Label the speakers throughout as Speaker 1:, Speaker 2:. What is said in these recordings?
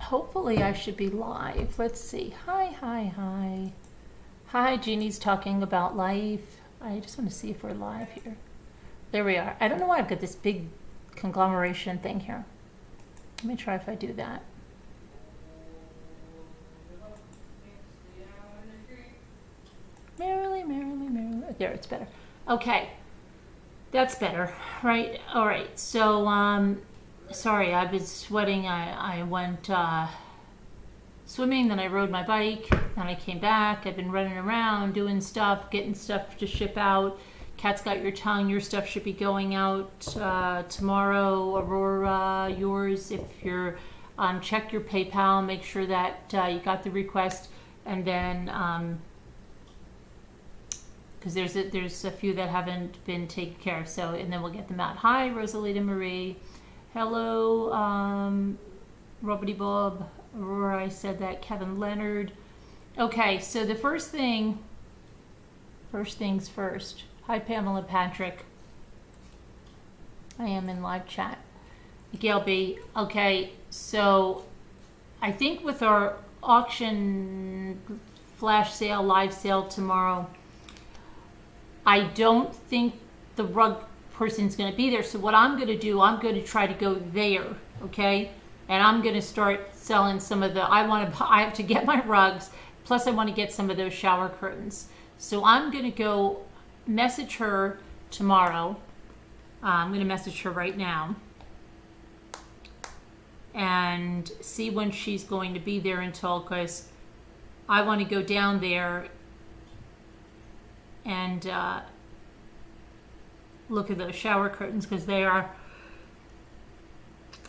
Speaker 1: hopefully I should be live. Let's see. Hi. Hi, Jeannie's talking about life. I just want to see if we're live here. There we are. I don't know why I've got this big conglomeration thing here. Let me try if I do that. Merrily. There, it's better. Okay. That's better, right? All right. So, sorry, I've been sweating. I went swimming, then I rode my bike, then I came back. I've been running around, doing stuff, getting stuff to ship out. Cat's got your tongue. Your stuff should be going out tomorrow. Aurora, yours. If you're check your PayPal, make sure that you got the request, and then because there's a few that haven't been taken care of. So, and then we'll get them out. Hi, Rosalita Marie. Hello, Robbity Bob. Aurora, I said that. Kevin Leonard. Okay, so the first things first. Hi, Pamela Patrick. I am in live chat. Gail B. Okay, so I think with our auction flash sale, live sale tomorrow, I don't think the rug person's going to be there. So what I'm going to do, I'm going to try to go there, okay? And I'm going to start selling some of the, I have to get my rugs, plus I want to get some of those shower curtains. So I'm going to go message her tomorrow. I'm going to message her right now and see when she's going to be there until, because I want to go down there and look at those shower curtains, because they are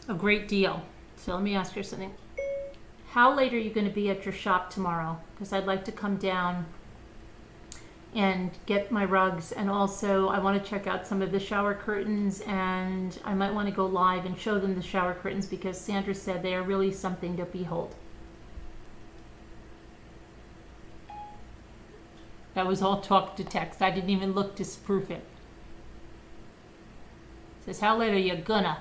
Speaker 1: a great deal. So let me ask her something. How late are you going to be at your shop tomorrow? Because I'd like to come down and get my rugs, and also I want to check out some of the shower curtains, and I might want to go live and show them the shower curtains, because Sandra said they are really something to behold. That was all talk to text. I didn't even look to spoof it. It says, how late are you gonna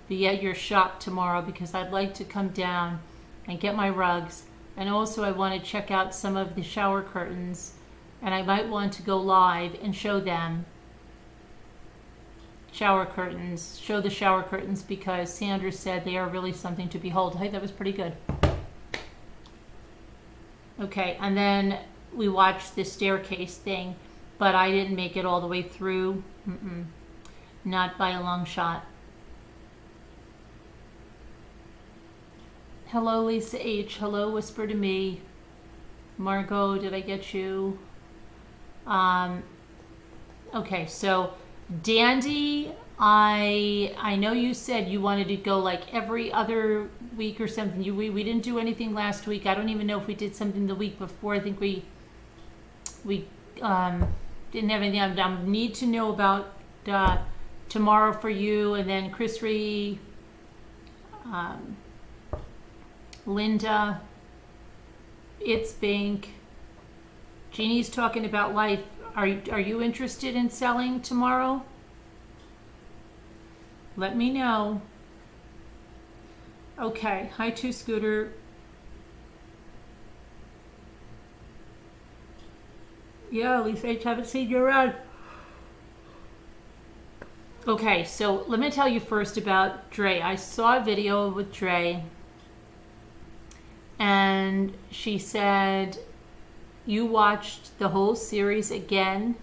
Speaker 1: be at your shop tomorrow? Because I'd like to come down and get my rugs, and also I want to check out some of the shower curtains, and I might want to go live and show them shower curtains, show the shower curtains, because Sandra said they are really something to behold. Hey, that was pretty good. Okay, and then we watched the staircase thing, but I didn't make it all the way through. Not by a long shot. Hello, Lisa H. Hello, Whisper to Me. Margot, did I get you? Okay, so Dandy, I know you said you wanted to go like every other week or something. We didn't do anything last week. I don't even know if we did something the week before. I think we didn't have anything. I need to know about tomorrow for you, and then Chris Ree, Linda, It's Bink, Jeannie's talking about life. Are you interested in selling tomorrow? Let me know. Okay. Hi, Two Scooter. Yeah, Lisa H. Haven't seen you around. Okay, so let me tell you first about Dre. I saw a video with Dre, and she said you watched the whole series again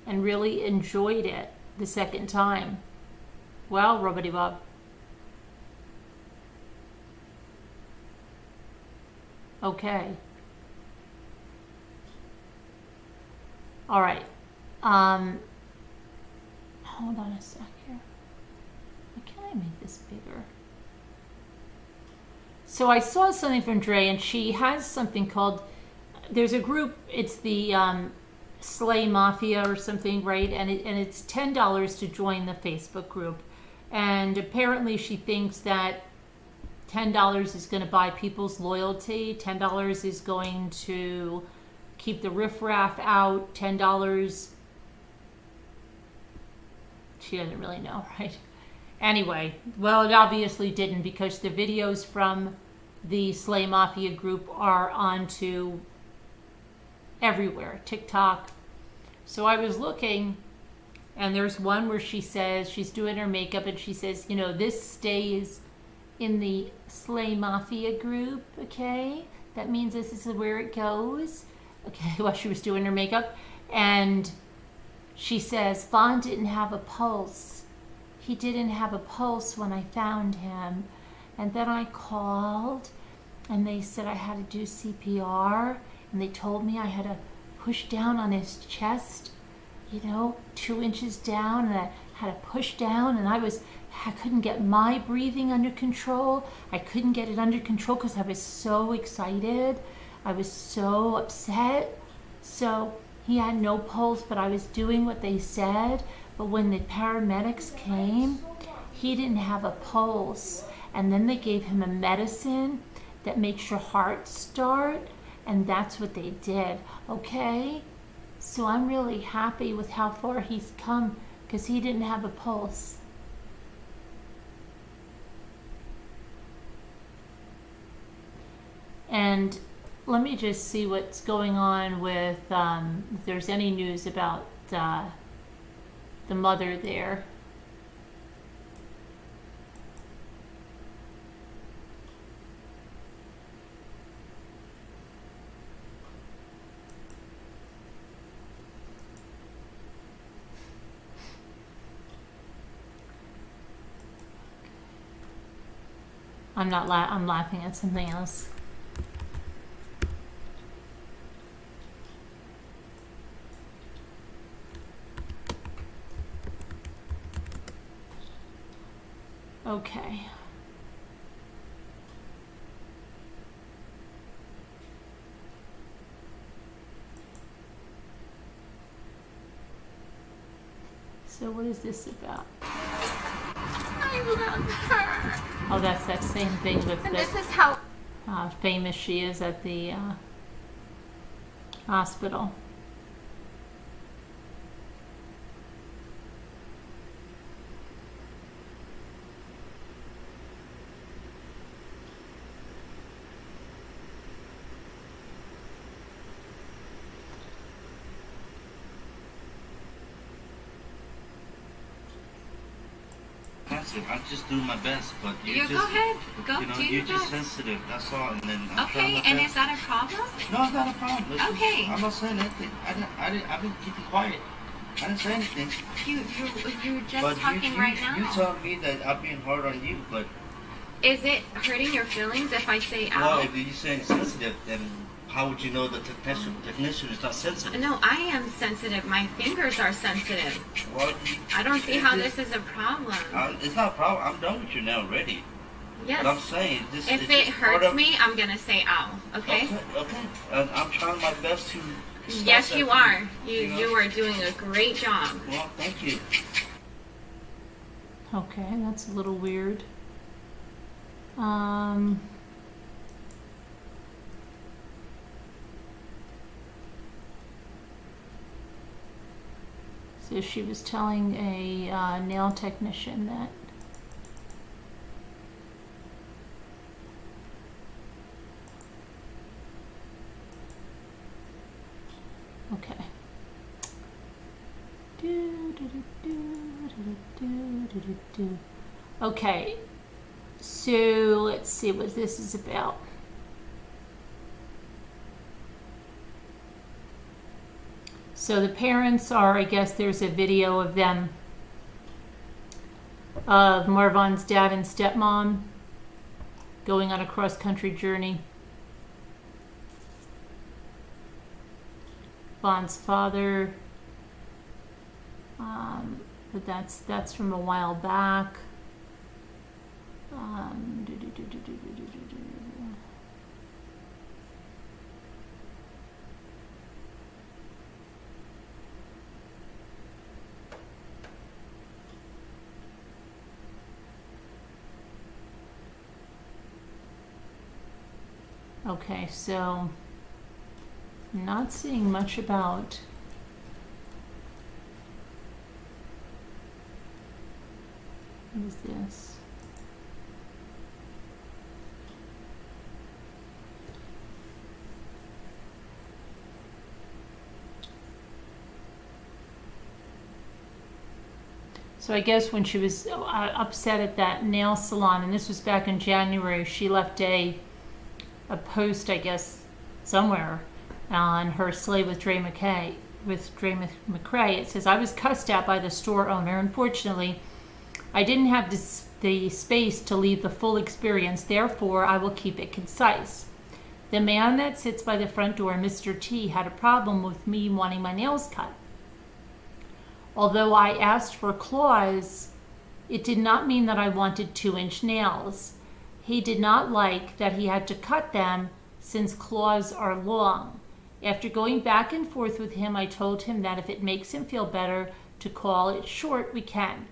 Speaker 1: and really enjoyed it the second time. Well, Robbity Bob. Okay. All right. Hold on a sec here. Why can't I make this bigger? So I saw something from Dre, and she has something called, there's a group, it's the Slay Mafia or something, right? And it's $10 to join the Facebook group. And apparently she thinks that $10 is going to buy people's loyalty. $10 is going to keep the riffraff out. $10, she doesn't really know, right? Anyway, well, it obviously didn't, because the videos from the Slay Mafia group are onto everywhere, TikTok. So I was looking, and there's one where she says, she's doing her makeup, and she says, you know, this stays in the Slay Mafia group, okay? That means this is where it goes, okay, while she was doing her makeup. And she says, Vaughn didn't have a pulse. He didn't have a pulse when I found him. And then I called, and they said I had to do CPR, and they told me I had to push down on his chest, you know, 2 inches down, and I had to push down, and I couldn't get my breathing under control. I couldn't get it under control because I was so excited. I was so upset. So he had no pulse, but I was doing what they said. But when the paramedics came, he didn't have a pulse. And then they gave him a medicine that makes your heart start. And that's what they did, okay? So I'm really happy with how far he's come, because he didn't have a pulse. And let me just see what's going on with, if there's any news about the mother there. I'm laughing at something else. Okay. So what is this about?
Speaker 2: I love her.
Speaker 1: Oh, that's that same thing with
Speaker 2: And
Speaker 1: the,
Speaker 2: this is how
Speaker 1: famous she is at the hospital.
Speaker 3: I'm just doing my best, but
Speaker 2: you go ahead. Go do
Speaker 3: you're
Speaker 2: your
Speaker 3: just
Speaker 2: best.
Speaker 3: sensitive. That's all. And then I'm
Speaker 2: Okay,
Speaker 3: trying my
Speaker 2: and
Speaker 3: best.
Speaker 2: is that a problem?
Speaker 3: No, it's not a problem. Listen,
Speaker 2: Okay.
Speaker 3: I'm not saying anything. I've been keeping quiet. I didn't say anything.
Speaker 2: You're just
Speaker 3: But
Speaker 2: talking right now.
Speaker 3: You tell me that I'm being hard on you, but
Speaker 2: Is it hurting your feelings if I say
Speaker 3: well,
Speaker 2: ow?
Speaker 3: if you're saying sensitive, then how would you know the technician is not sensitive?
Speaker 2: No, I am sensitive. My fingers are sensitive.
Speaker 3: Well,
Speaker 2: I don't see how this is a problem.
Speaker 3: it's not a problem. I'm done with you now already.
Speaker 2: Yes.
Speaker 3: But I'm saying this.
Speaker 2: If
Speaker 3: it's
Speaker 2: it
Speaker 3: just part
Speaker 2: hurts
Speaker 3: of-
Speaker 2: me, I'm gonna say ow. Okay?
Speaker 3: Okay. And I'm trying my best to. stop
Speaker 2: Yes,
Speaker 3: that
Speaker 2: you
Speaker 3: from-
Speaker 2: are.
Speaker 3: you know?
Speaker 2: You are doing a great job.
Speaker 3: Well, thank you.
Speaker 1: Okay, that's a little weird. So she was telling a nail technician that okay. Okay, so let's see what this is about. So the parents are, I guess there's a video of them, of Marvon's dad and stepmom going on a cross-country journey. Vaughn's father, but that's from a while back. Okay, so I'm not seeing much about is this? So I guess when she was upset at that nail salon, and this was back in January, she left a post, I guess, somewhere on her Slay with Dre McCray. It says, "I was cussed out by the store owner. Unfortunately, I didn't have the space to leave the full experience. Therefore, I will keep it concise. The man that sits by the front door, Mr. T, had a problem with me wanting my nails cut. Although I asked for claws, it did not mean that I wanted 2-inch nails. He did not like that he had to cut them since claws are long. After going back and forth with him, I told him that if it makes him feel better to call it short, we can.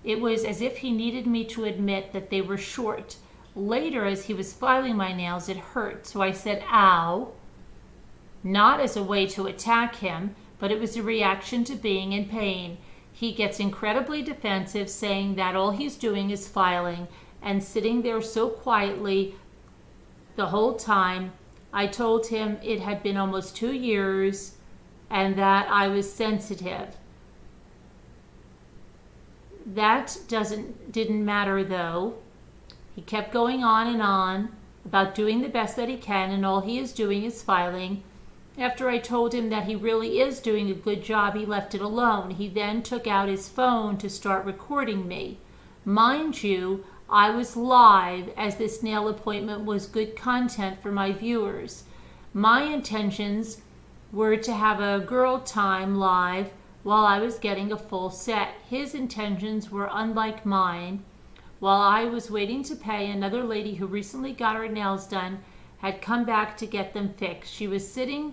Speaker 1: It was as if he needed me to admit that they were short. Later, as he was filing my nails, it hurt, so I said, ow, not as a way to attack him, but it was a reaction to being in pain. He gets incredibly defensive, saying that all he's doing is filing and sitting there so quietly the whole time. I told him it had been almost 2 years and that I was sensitive. That didn't matter though. He kept going on about doing the best that he can, and all he is doing is filing. After I told him that he really is doing a good job, he left it alone. He then took out his phone to start recording me. Mind you, I was live, as this nail appointment was good content for my viewers. My intentions were to have a girl time live while I was getting a full set. His intentions were unlike mine. While I was waiting to pay, another lady who recently got her nails done had come back to get them fixed. She was sitting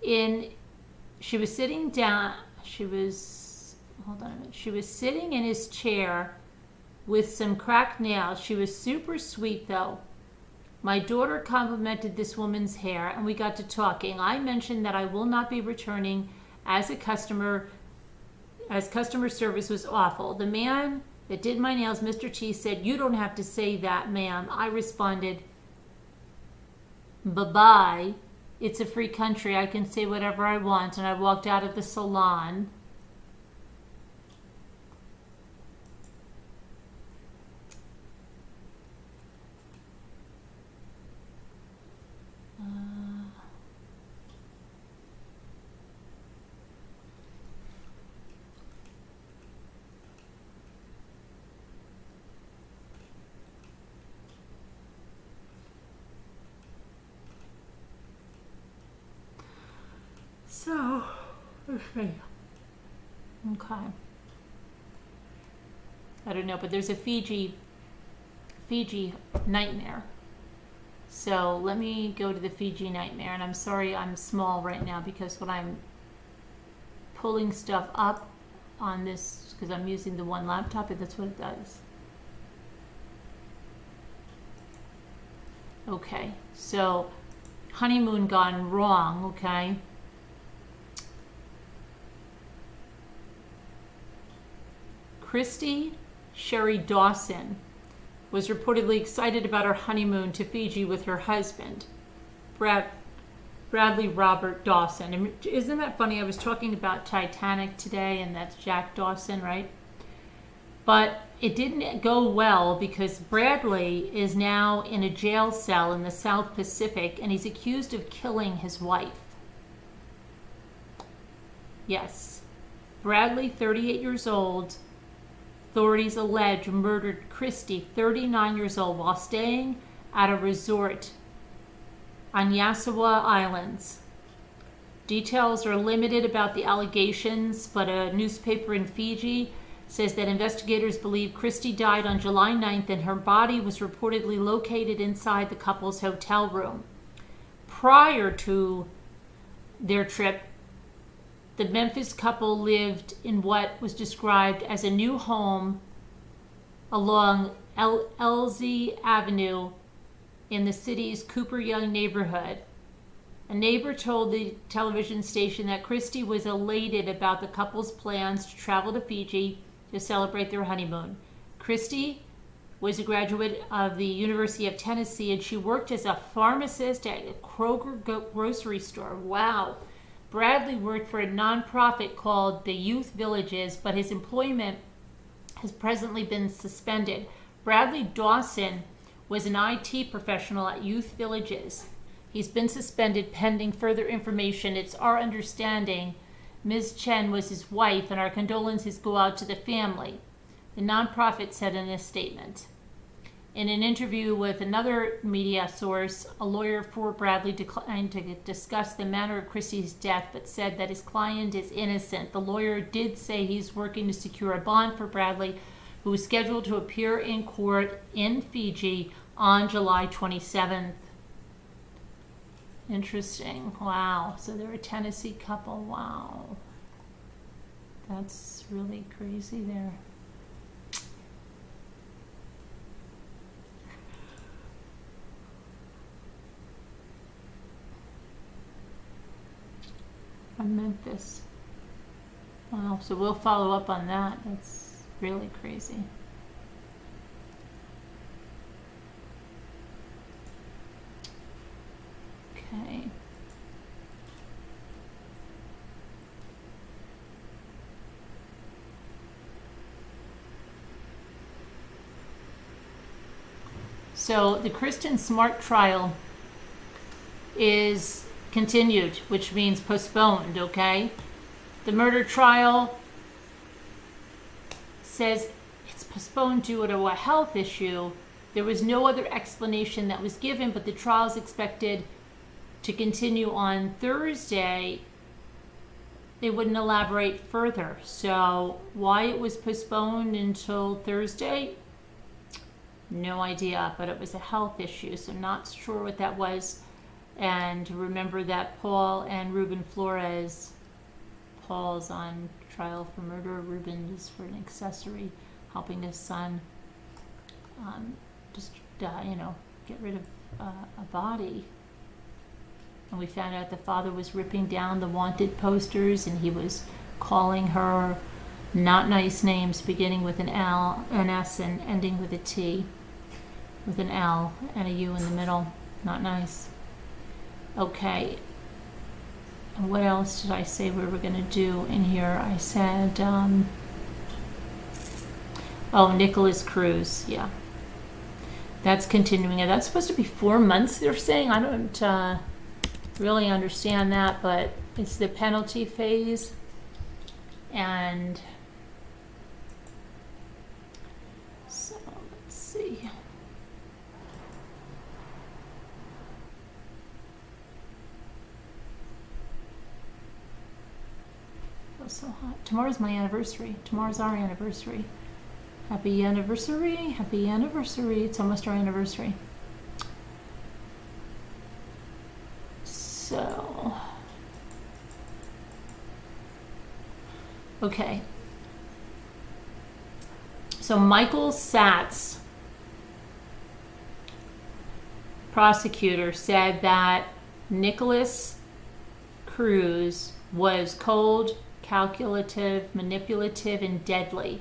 Speaker 1: in his chair with some cracked nails. She was super sweet though. My daughter complimented this woman's hair and we got to talking. I mentioned that I will not be returning as customer service was awful. The man that did my nails, Mr. T, said, "You don't have to say that, ma'am." I responded, "Bye-bye. It's a free country. I can say whatever I want," and I walked out of the salon. So, let's see. Okay. I don't know, but there's a Fiji nightmare. So let me go to the Fiji nightmare. And I'm sorry I'm small right now because when I'm pulling stuff up on this, because I'm using the one laptop, that's what it does. Okay, so honeymoon gone wrong, okay? Christy Sherry Dawson was reportedly excited about her honeymoon to Fiji with her husband, Bradley Robert Dawson. And isn't that funny? I was talking about Titanic today, and that's Jack Dawson, right? But it didn't go well because Bradley is now in a jail cell in the South Pacific, and he's accused of killing his wife. Yes. Bradley, 38 years old, authorities allege murdered Christy, 39 years old, while staying at a resort on Yasawa Islands. Details are limited about the allegations, but a newspaper in Fiji says that investigators believe Christy died on July 9th and her body was reportedly located inside the couple's hotel room. Prior to their trip, the Memphis couple lived in what was described as a new home along Elsie Avenue in the city's Cooper Young neighborhood. A neighbor told the television station that Christy was elated about the couple's plans to travel to Fiji to celebrate their honeymoon. Christy was a graduate of the University of Tennessee, and she worked as a pharmacist at a Kroger grocery store. Wow. Bradley worked for a nonprofit called the Youth Villages, but his employment has presently been suspended. Bradley Dawson was an IT professional at Youth Villages. He's been suspended pending further information. It's our understanding Ms. Chen was his wife, and our condolences go out to the family, the nonprofit said in a statement. In an interview with another media source, a lawyer for Bradley declined to discuss the manner of Christie's death, but said that his client is innocent. The lawyer did say he's working to secure a bond for Bradley, who is scheduled to appear in court in Fiji on July 27th. Interesting. Wow. So they're a Tennessee couple. Wow. That's really crazy there. From Memphis. Wow. So we'll follow up on that. That's really crazy. Okay. So the Kristin Smart trial is continued, which means postponed, okay? The murder trial says it's postponed due to a health issue. There was no other explanation that was given, but the trial is expected to continue on Thursday. They wouldn't elaborate further. So why it was postponed until Thursday, no idea, but it was a health issue, so not sure what that was. And remember that Paul and Ruben Flores, Paul's on trial for murder, Ruben is for an accessory, helping his son get rid of a body. And we found out the father was ripping down the wanted posters, and he was calling her not nice names beginning with an L, an S, and ending with a T, with an L and a U in the middle. Not nice. Okay. And what else did I say we were going to do in here? I said, Nikolas Cruz. Yeah. That's continuing. And that's supposed to be 4 months, they're saying. I don't really understand that, but it's the penalty phase. And so let's see. Oh, so hot. Tomorrow's my anniversary. Tomorrow's our anniversary. Happy anniversary. Happy anniversary. It's almost our anniversary. So, okay. So Michael Satz, prosecutor, said that Nikolas Cruz was cold, calculative, manipulative, and deadly.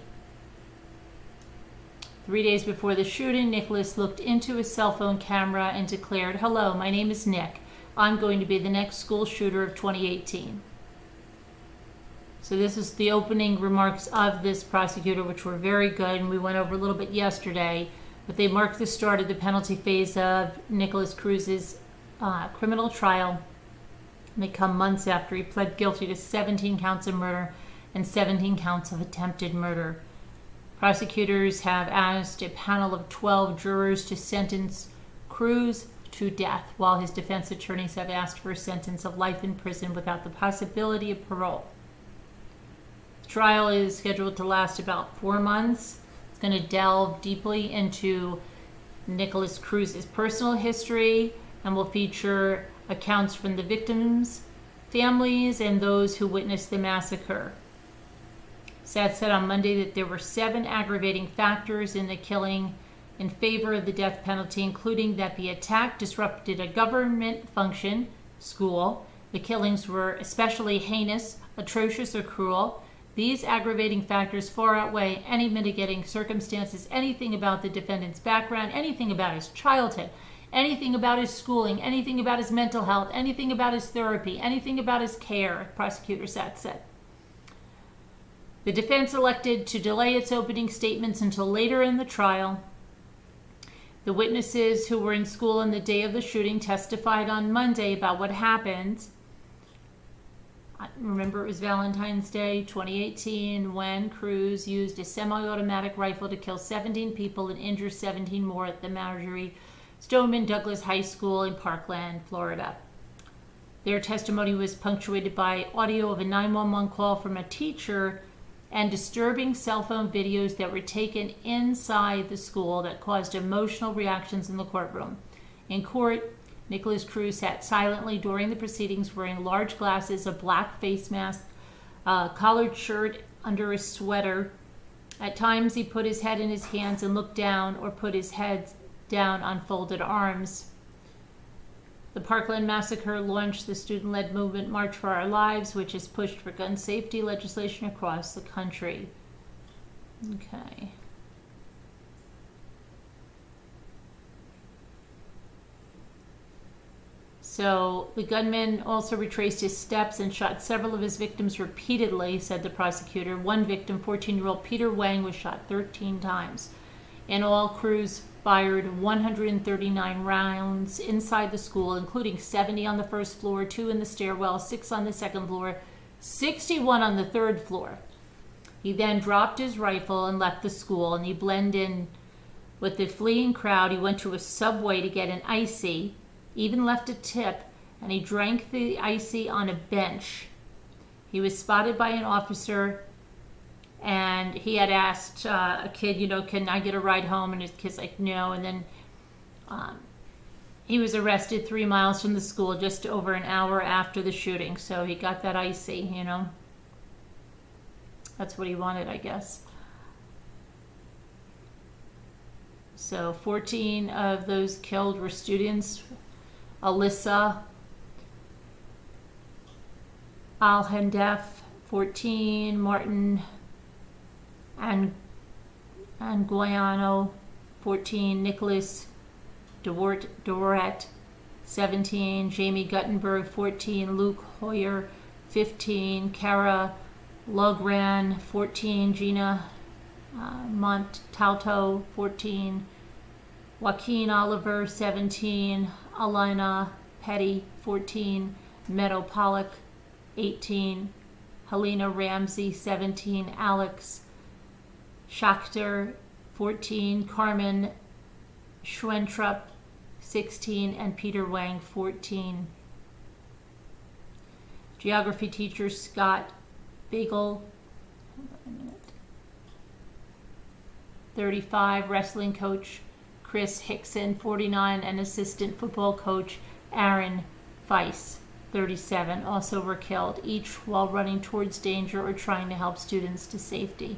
Speaker 1: 3 days before the shooting, Nikolas looked into his cell phone camera and declared, "Hello, my name is Nick. I'm going to be the next school shooter of 2018. So this is the opening remarks of this prosecutor, which were very good, and we went over a little bit yesterday, but they mark the start of the penalty phase of Nikolas Cruz's criminal trial. And they come months after he pled guilty to 17 counts of murder and 17 counts of attempted murder. Prosecutors have asked a panel of 12 jurors to sentence Cruz to death, while his defense attorneys have asked for a sentence of life in prison without the possibility of parole. The trial is scheduled to last about 4 months. It's going to delve deeply into Nikolas Cruz's personal history and will feature accounts from the victims' families and those who witnessed the massacre. Satz said on Monday that there were 7 aggravating factors in the killing in favor of the death penalty, including that the attack disrupted a government function, school. The killings were especially heinous, atrocious, or cruel. These aggravating factors far outweigh any mitigating circumstances, anything about the defendant's background, anything about his childhood, anything about his schooling, anything about his mental health, anything about his therapy, anything about his care, Prosecutor Satz said. The defense elected to delay its opening statements until later in the trial. The witnesses who were in school on the day of the shooting testified on Monday about what happened. Remember, it was Valentine's Day 2018 when Cruz used a semi-automatic rifle to kill 17 people and injure 17 more at the Marjorie Stoneman Douglas High School in Parkland, Florida. Their testimony was punctuated by audio of a 911 call from a teacher and disturbing cell phone videos that were taken inside the school that caused emotional reactions in the courtroom. In court, Nikolas Cruz sat silently during the proceedings wearing large glasses, a black face mask, a collared shirt under a sweater. At times he put his head in his hands and looked down or put his head down on folded arms. The Parkland massacre launched the student-led movement March for Our Lives, which has pushed for gun safety legislation across the country. Okay. So the gunman also retraced his steps and shot several of his victims repeatedly, said the prosecutor. One victim, 14-year-old Peter Wang, was shot 13 times. In all, Cruz fired 139 rounds inside the school, including 70 on the first floor, 2 in the stairwell, 6 on the second floor, 61 on the third floor. He then dropped his rifle and left the school, and he blended in with the fleeing crowd. He went to a Subway to get an icy, even left a tip, and he drank the icy on a bench. He was spotted by an officer, and he had asked a kid, can I get a ride home? And his kid's like, no. And then he was arrested 3 miles from the school just over an hour after the shooting. So he got that icy, That's what he wanted, I guess. So 14 of those killed were students. Alyssa Alhendef, 14, Martin Anguiano, 14, Nicholas Doret, 17, Jamie Guttenberg, 14, Luke Hoyer, 15, Cara Logran, 14, Gina Montalto, 14, Joaquin Oliver, 17, Alina Petty, 14, Meadow Pollock, 18, Helena Ramsey, 17, Alex Schachter, 14, Carmen Schwentrup, 16, and Peter Wang, 14. Geography teacher Scott Bagel, 35, wrestling coach Chris Hickson, 49, and assistant football coach Aaron Weiss, 37, also were killed, each while running towards danger or trying to help students to safety.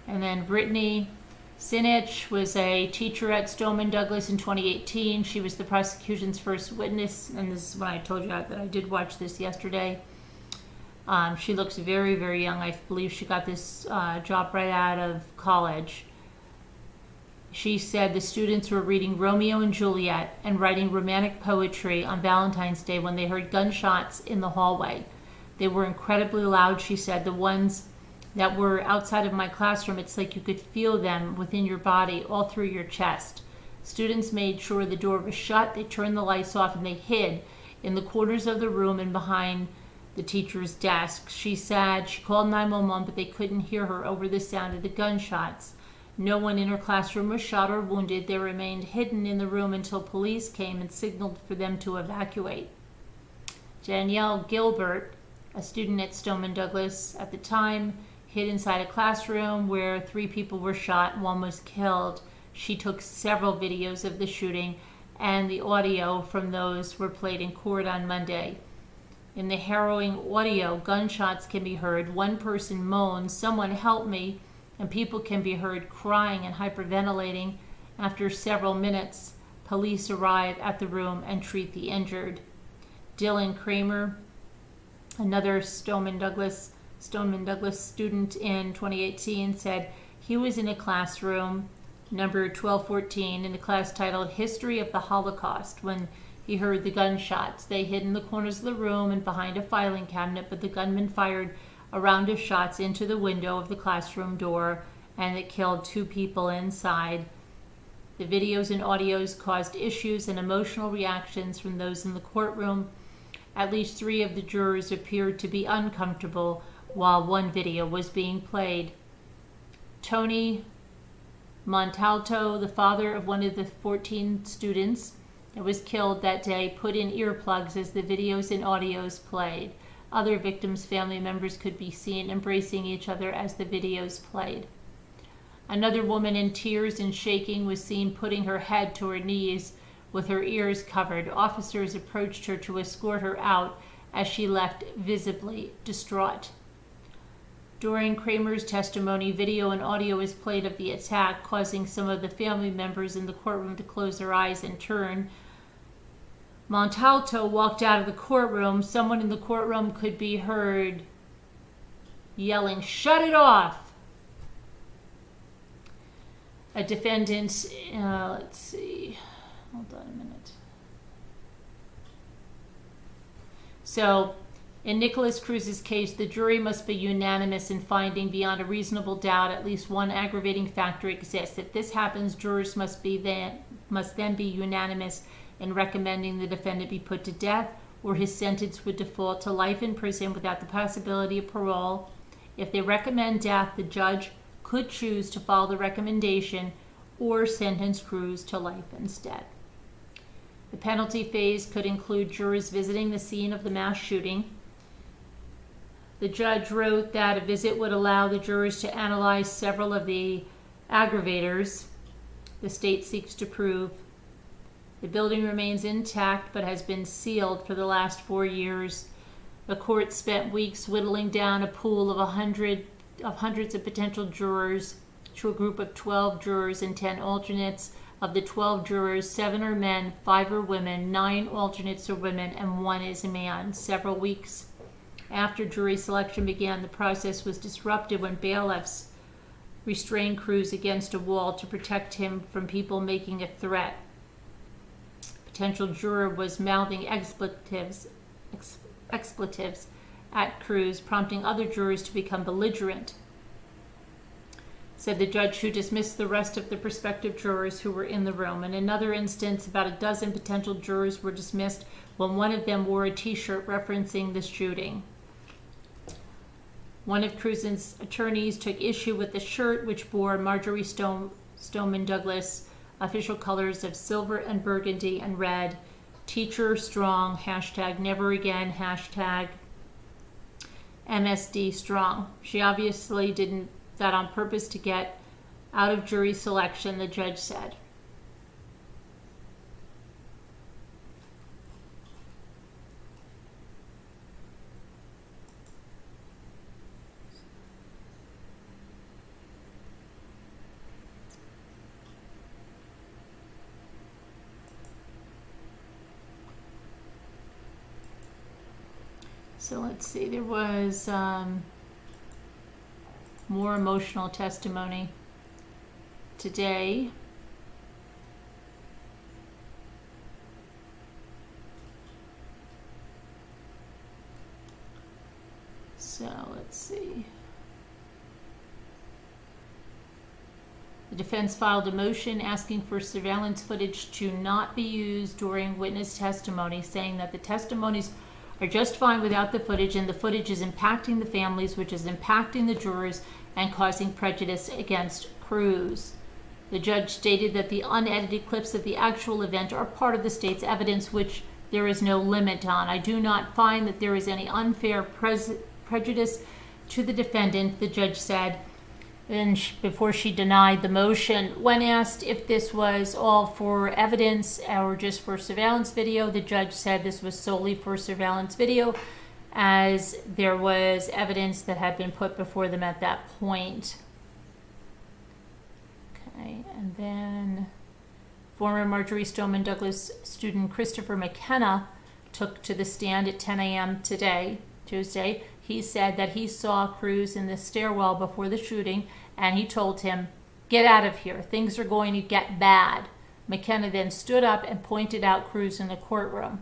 Speaker 1: And then Brittany Sinich was a teacher at Stoneman Douglas in 2018. She was the prosecution's first witness, and this is when I told you that I did watch this yesterday. She looks very, very young. I believe she got this job right out of college. She said the students were reading Romeo and Juliet and writing romantic poetry on Valentine's Day when they heard gunshots in the hallway. They were incredibly loud, she said. The ones that were outside of my classroom, it's like you could feel them within your body, all through your chest. Students made sure the door was shut, they turned the lights off, and they hid in the corners of the room and behind the teacher's desk. She said she called 911, but they couldn't hear her over the sound of the gunshots. No one in her classroom was shot or wounded. They remained hidden in the room until police came and signaled for them to evacuate. Danielle Gilbert, a student at Stoneman Douglas at the time, hid inside a classroom where 3 people were shot and 1 was killed. She took several videos of the shooting, and the audio from those were played in court on Monday. In the harrowing audio, gunshots can be heard. One person moans, "Someone help me," and people can be heard crying and hyperventilating. After several minutes, police arrive at the room and treat the injured. Dylan Kramer, Another Stoneman Douglas student in 2018 said he was in a classroom, number 1214, in a class titled History of the Holocaust, when he heard the gunshots. They hid in the corners of the room and behind a filing cabinet, but the gunman fired a round of shots into the window of the classroom door, and it killed 2 people inside. The videos and audios caused issues and emotional reactions from those in the courtroom. At least 3 of the jurors appeared to be uncomfortable while one video was being played. Tony Montalto, the father of one of the 14 students that was killed that day, put in earplugs as the videos and audios played. Other victims' family members could be seen embracing each other as the videos played. Another woman in tears and shaking was seen putting her head to her knees with her ears covered. Officers approached her to escort her out as she left visibly distraught. During Kramer's testimony, video and audio was played of the attack, causing some of the family members in the courtroom to close their eyes and turn. Montalto walked out of the courtroom. Someone in the courtroom could be heard yelling, "Shut it off!" A defendant, let's see, hold on a minute. So, in Nikolas Cruz's case, the jury must be unanimous in finding beyond a reasonable doubt at least one aggravating factor exists. If this happens, jurors must then be unanimous in recommending the defendant be put to death, or his sentence would default to life in prison without the possibility of parole. If they recommend death, the judge could choose to follow the recommendation or sentence Cruz to life instead. The penalty phase could include jurors visiting the scene of the mass shooting. The judge wrote that a visit would allow the jurors to analyze several of the aggravators the state seeks to prove. The building remains intact but has been sealed for the last 4 years. The court spent weeks whittling down a pool of hundreds of potential jurors to a group of 12 jurors and 10 alternates. Of the 12 jurors, 7 are men, 5 are women, 9 alternates are women, and 1 is a man. Several weeks after jury selection began, the process was disrupted when bailiffs restrained Cruz against a wall to protect him from people making a threat. Potential juror was mouthing expletives at Cruz, prompting other jurors to become belligerent, said the judge, who dismissed the rest of the prospective jurors who were in the room. In another instance, about a dozen potential jurors were dismissed when one of them wore a t-shirt referencing the shooting. One of Cruz's attorneys took issue with the shirt, which bore Marjorie Stoneman Douglas official colors of silver and burgundy and red, "Teacher Strong," #never again, #MSD Strong. She obviously didn't that on purpose to get out of jury selection, the judge said. So let's see, there was more emotional testimony today. So let's see. The defense filed a motion asking for surveillance footage to not be used during witness testimony, saying that the testimonies are just fine without the footage, and the footage is impacting the families, which is impacting the jurors and causing prejudice against Cruz. The judge stated that the unedited clips of the actual event are part of the state's evidence, which there is no limit on. I do not find that there is any unfair prejudice to the defendant, the judge said, and before she denied the motion. When asked if this was all for evidence or just for surveillance video, the judge said this was solely for surveillance video, as there was evidence that had been put before them at that point. Okay, and then former Marjorie Stoneman Douglas student Christopher McKenna took to the stand at 10 a.m. today. Tuesday. He said that he saw Cruz in the stairwell before the shooting, and he told him, "Get out of here. Things are going to get bad." McKenna then stood up and pointed out Cruz in the courtroom.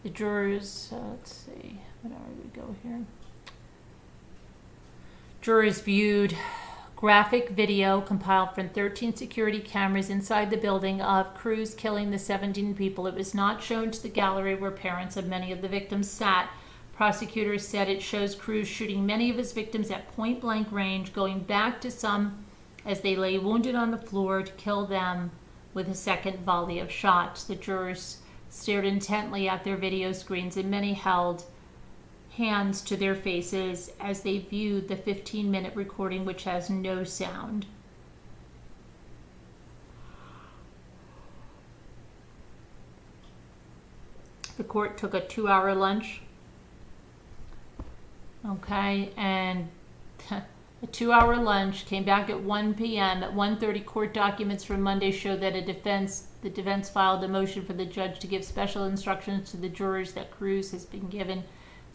Speaker 1: The jurors, let's see, where do we go here? Jurors viewed graphic video compiled from 13 security cameras inside the building of Cruz killing the 17 people. It was not shown to the gallery where parents of many of the victims sat. Prosecutors said it shows Cruz shooting many of his victims at point-blank range, going back to some as they lay wounded on the floor to kill them with a second volley of shots. The jurors stared intently at their video screens, and many held hands to their faces as they viewed the 15-minute recording, which has no sound. The court took a 2-hour lunch. Okay, and a 2-hour lunch, came back at 1 p.m. At 1:30, court documents from Monday show that the defense filed a motion for the judge to give special instructions to the jurors that Cruz has been given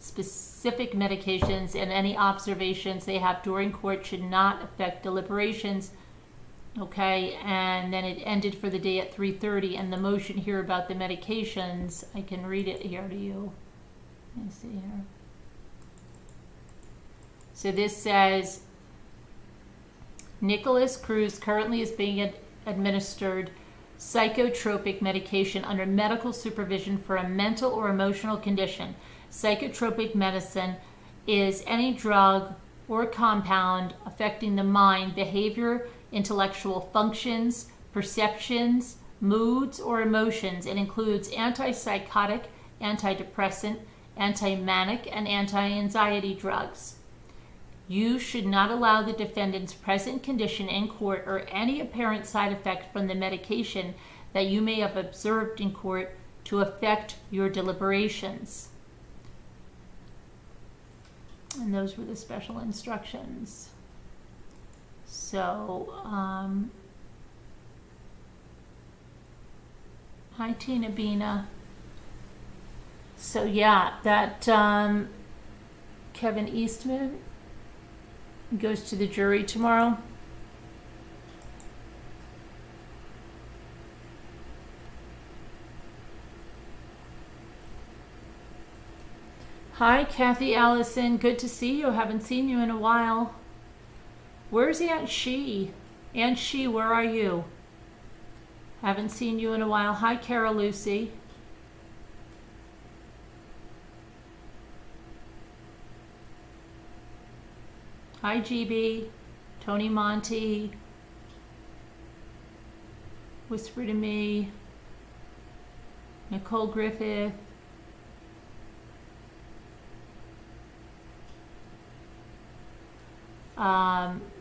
Speaker 1: specific medications, and any observations they have during court should not affect deliberations. Okay, and then it ended for the day at 3:30, and the motion here about the medications, I can read it here to you. Let me see here. So this says, Nikolas Cruz currently is being administered psychotropic medication under medical supervision for a mental or emotional condition. Psychotropic medicine is any drug or compound affecting the mind, behavior, intellectual functions, perceptions, moods, or emotions. It includes antipsychotic, antidepressant, anti-manic, and anti-anxiety drugs. You should not allow the defendant's present condition in court or any apparent side effect from the medication that you may have observed in court to affect your deliberations. And those were the special instructions. So, hi Tina Bina. So yeah, that Kevin Eastman goes to the jury tomorrow. Hi, Kathy Allison. Good to see you. Haven't seen you in a while. Where's Aunt She? Aunt She, where are you? Haven't seen you in a while. Hi, Cara Lucy. Hi, GB. Tony Monty. Whisper to Me. Nicole Griffith.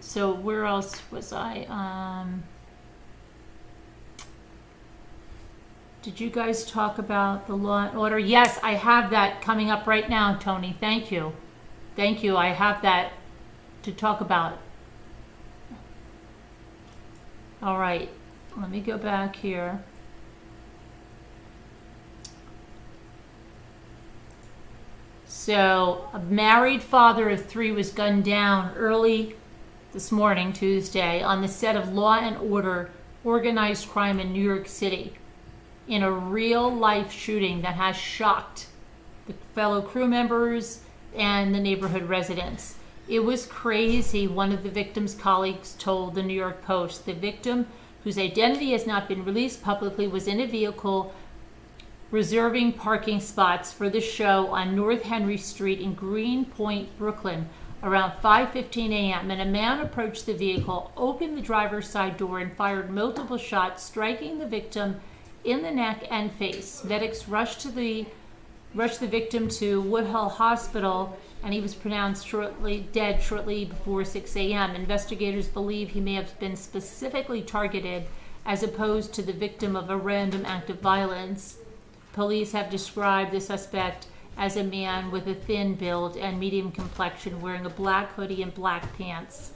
Speaker 1: So where else was I? Did you guys talk about the law and order? Yes, I have that coming up right now, Tony. Thank you. Thank you. I have that to talk about. All right. Let me go back here. So, a married father of 3 was gunned down early this morning, Tuesday, on the set of Law and Order, Organized Crime in New York City, in a real-life shooting that has shocked the fellow crew members and the neighborhood residents. It was crazy, one of the victim's colleagues told the New York Post. The victim, whose identity has not been released publicly, was in a vehicle reserving parking spots for the show on North Henry Street in Greenpoint, Brooklyn, around 5:15 a.m. And a man approached the vehicle, opened the driver's side door, and fired multiple shots, striking the victim in the neck and face. Medics rushed the victim to Woodhull Hospital, and he was pronounced dead shortly before 6 a.m. Investigators believe he may have been specifically targeted as opposed to the victim of a random act of violence. Police have described the suspect as a man with a thin build and medium complexion, wearing a black hoodie and black pants.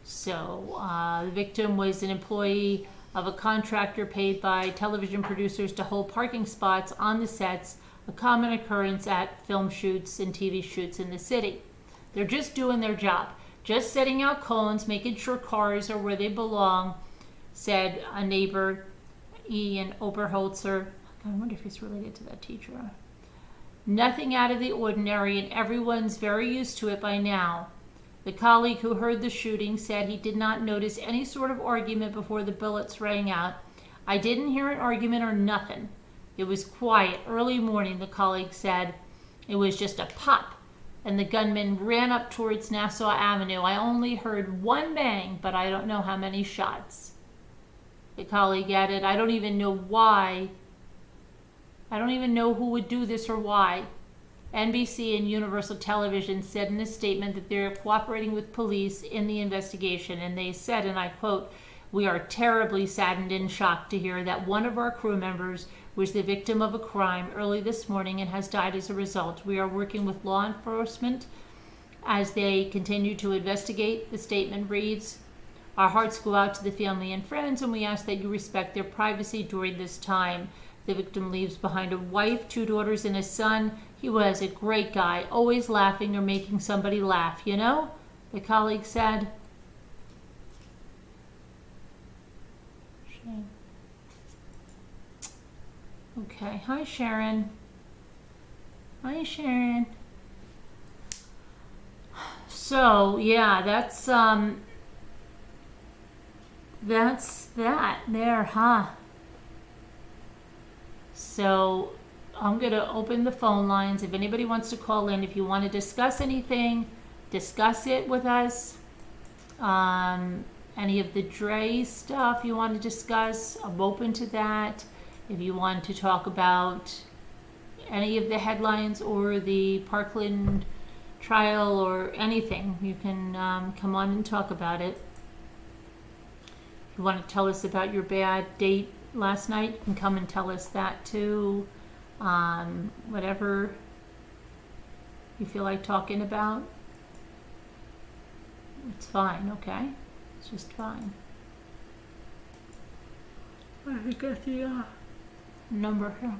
Speaker 1: So the victim was an employee of a contractor paid by television producers to hold parking spots on the sets a common occurrence at film shoots and TV shoots in the city. They're just doing their job, just setting out cones, making sure cars are where they belong, said a neighbor, Ian Oberholzer. I wonder if he's related to that teacher. Nothing out of the ordinary, and everyone's very used to it by now. The colleague who heard the shooting said he did not notice any sort of argument before the bullets rang out. I didn't hear an argument or nothing. It was quiet, early morning, the colleague said. It was just a pop, and the gunman ran up towards Nassau Avenue. I only heard one bang, but I don't know how many shots. The colleague added, I don't even know why. I don't even know who would do this or why. NBC and Universal Television said in a statement that they're cooperating with police in the investigation, and they said, and I quote, we are terribly saddened and shocked to hear that one of our crew members was the victim of a crime early this morning and has died as a result. We are working with law enforcement as they continue to investigate. The statement reads, our hearts go out to the family and friends, and we ask that you respect their privacy during this time. The victim leaves behind a wife, 2 daughters, and a son. He was a great guy, always laughing or making somebody laugh, you know? The colleague said. Shame. Okay, hi Sharon. Hi Sharon. So, yeah, that's that there, huh? So I'm going to open the phone lines. If anybody wants to call in, if you want to discuss anything, discuss it with us. Any of the Dre stuff you want to discuss, I'm open to that. If you want to talk about any of the headlines or the Parkland trial or anything, you can come on and talk about it. If you want to tell us about your bad date last night, you can come and tell us that too. Whatever you feel like talking about, it's fine, okay? It's just fine. I got the number here.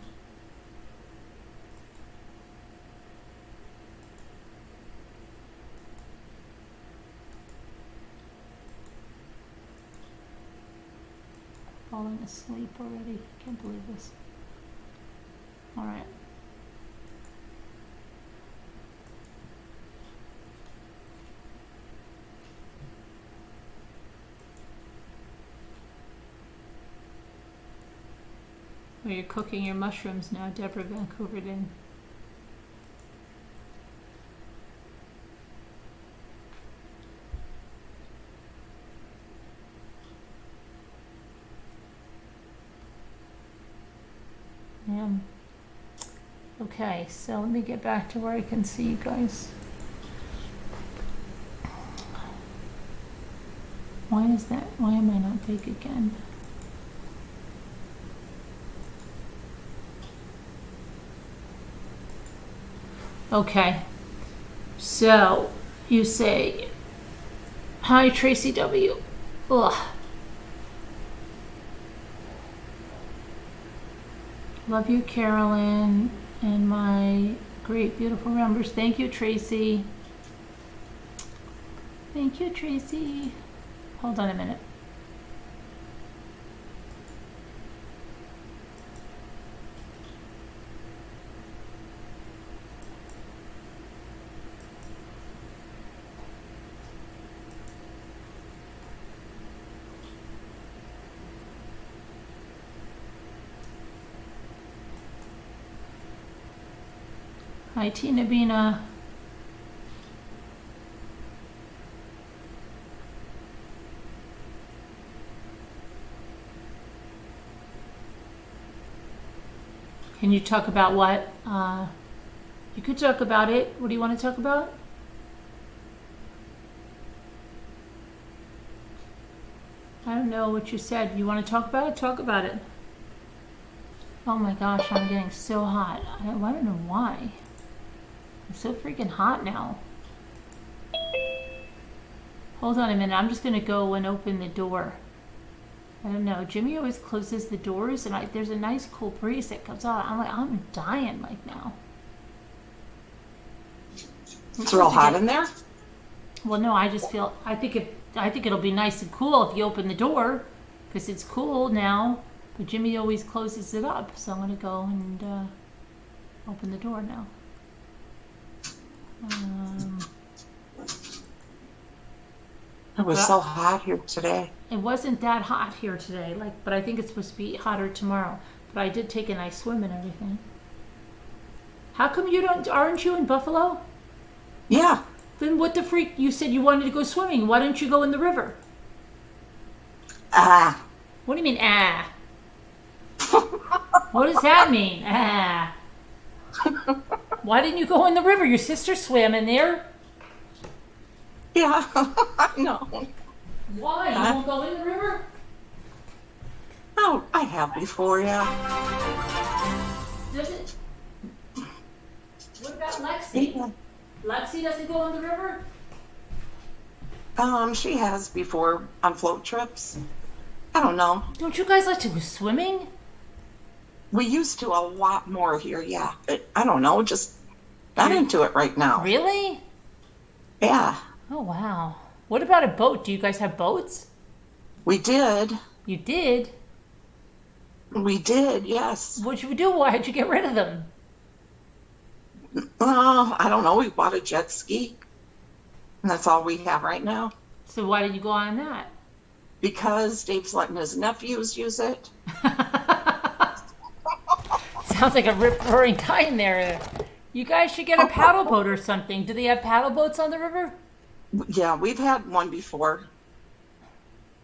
Speaker 1: Falling asleep already. Can't believe this. All right. Oh, you're cooking your mushrooms now, Deborah Vancouverden. Okay, so let me get back to where I can see you guys. Why is that? Why am I not big again? Okay, so you say, hi Tracy W. Ugh. Love you, Carolyn, and my great, beautiful members. Thank you, Tracy. Thank you, Tracy. Hold on a minute. Hi, Tina Bina. Can you talk about what? You could talk about it. What do you want to talk about? I don't know what you said. You want to talk about it? Talk about it. Oh my gosh, I'm getting so hot. I don't know why. It's so freaking hot now. Hold on a minute. I'm just going to go and open the door. I don't know. Jimmy always closes the doors, and there's a nice cool breeze that comes out. I'm like, I'm dying like now.
Speaker 4: It's real hot in there.
Speaker 1: Well, no, I just feel. I think it'll be nice and cool if you open the door, because it's cool now. But Jimmy always closes it up, so I'm gonna go and open the door now.
Speaker 4: It was so hot here today.
Speaker 1: It wasn't that hot here today, but I think it's supposed to be hotter tomorrow. But I did take a nice swim and everything. How come aren't you in Buffalo?
Speaker 4: Yeah.
Speaker 1: Then what the freak? You said you wanted to go swimming. Why don't you go in the river? What do you mean, ah? What does that mean, ah? Why didn't you go in the river? Your sister swam in there.
Speaker 4: Yeah. No.
Speaker 1: Why? You won't go in the river?
Speaker 4: Oh, I have before, yeah.
Speaker 1: Does it? What about Lexi?
Speaker 4: Yeah.
Speaker 1: Lexi doesn't go in the river?
Speaker 4: She has before on float trips. I don't know.
Speaker 1: Don't you guys like to go swimming?
Speaker 4: We used to a lot more here, yeah. But I don't know, just not into it right now.
Speaker 1: Really?
Speaker 4: Yeah.
Speaker 1: Oh, wow. What about a boat? Do you guys have boats?
Speaker 4: We did.
Speaker 1: You did?
Speaker 4: We did, yes.
Speaker 1: What'd you do? Why did you get rid of them?
Speaker 4: I don't know. We bought a jet ski. And that's all we have right now.
Speaker 1: So why did you go on that?
Speaker 4: Because Dave's letting his nephews use it.
Speaker 1: Sounds like a rip-roaring guy in there. You guys should get a paddle boat or something. Do they have paddle boats on the river?
Speaker 4: Yeah, we've had one before.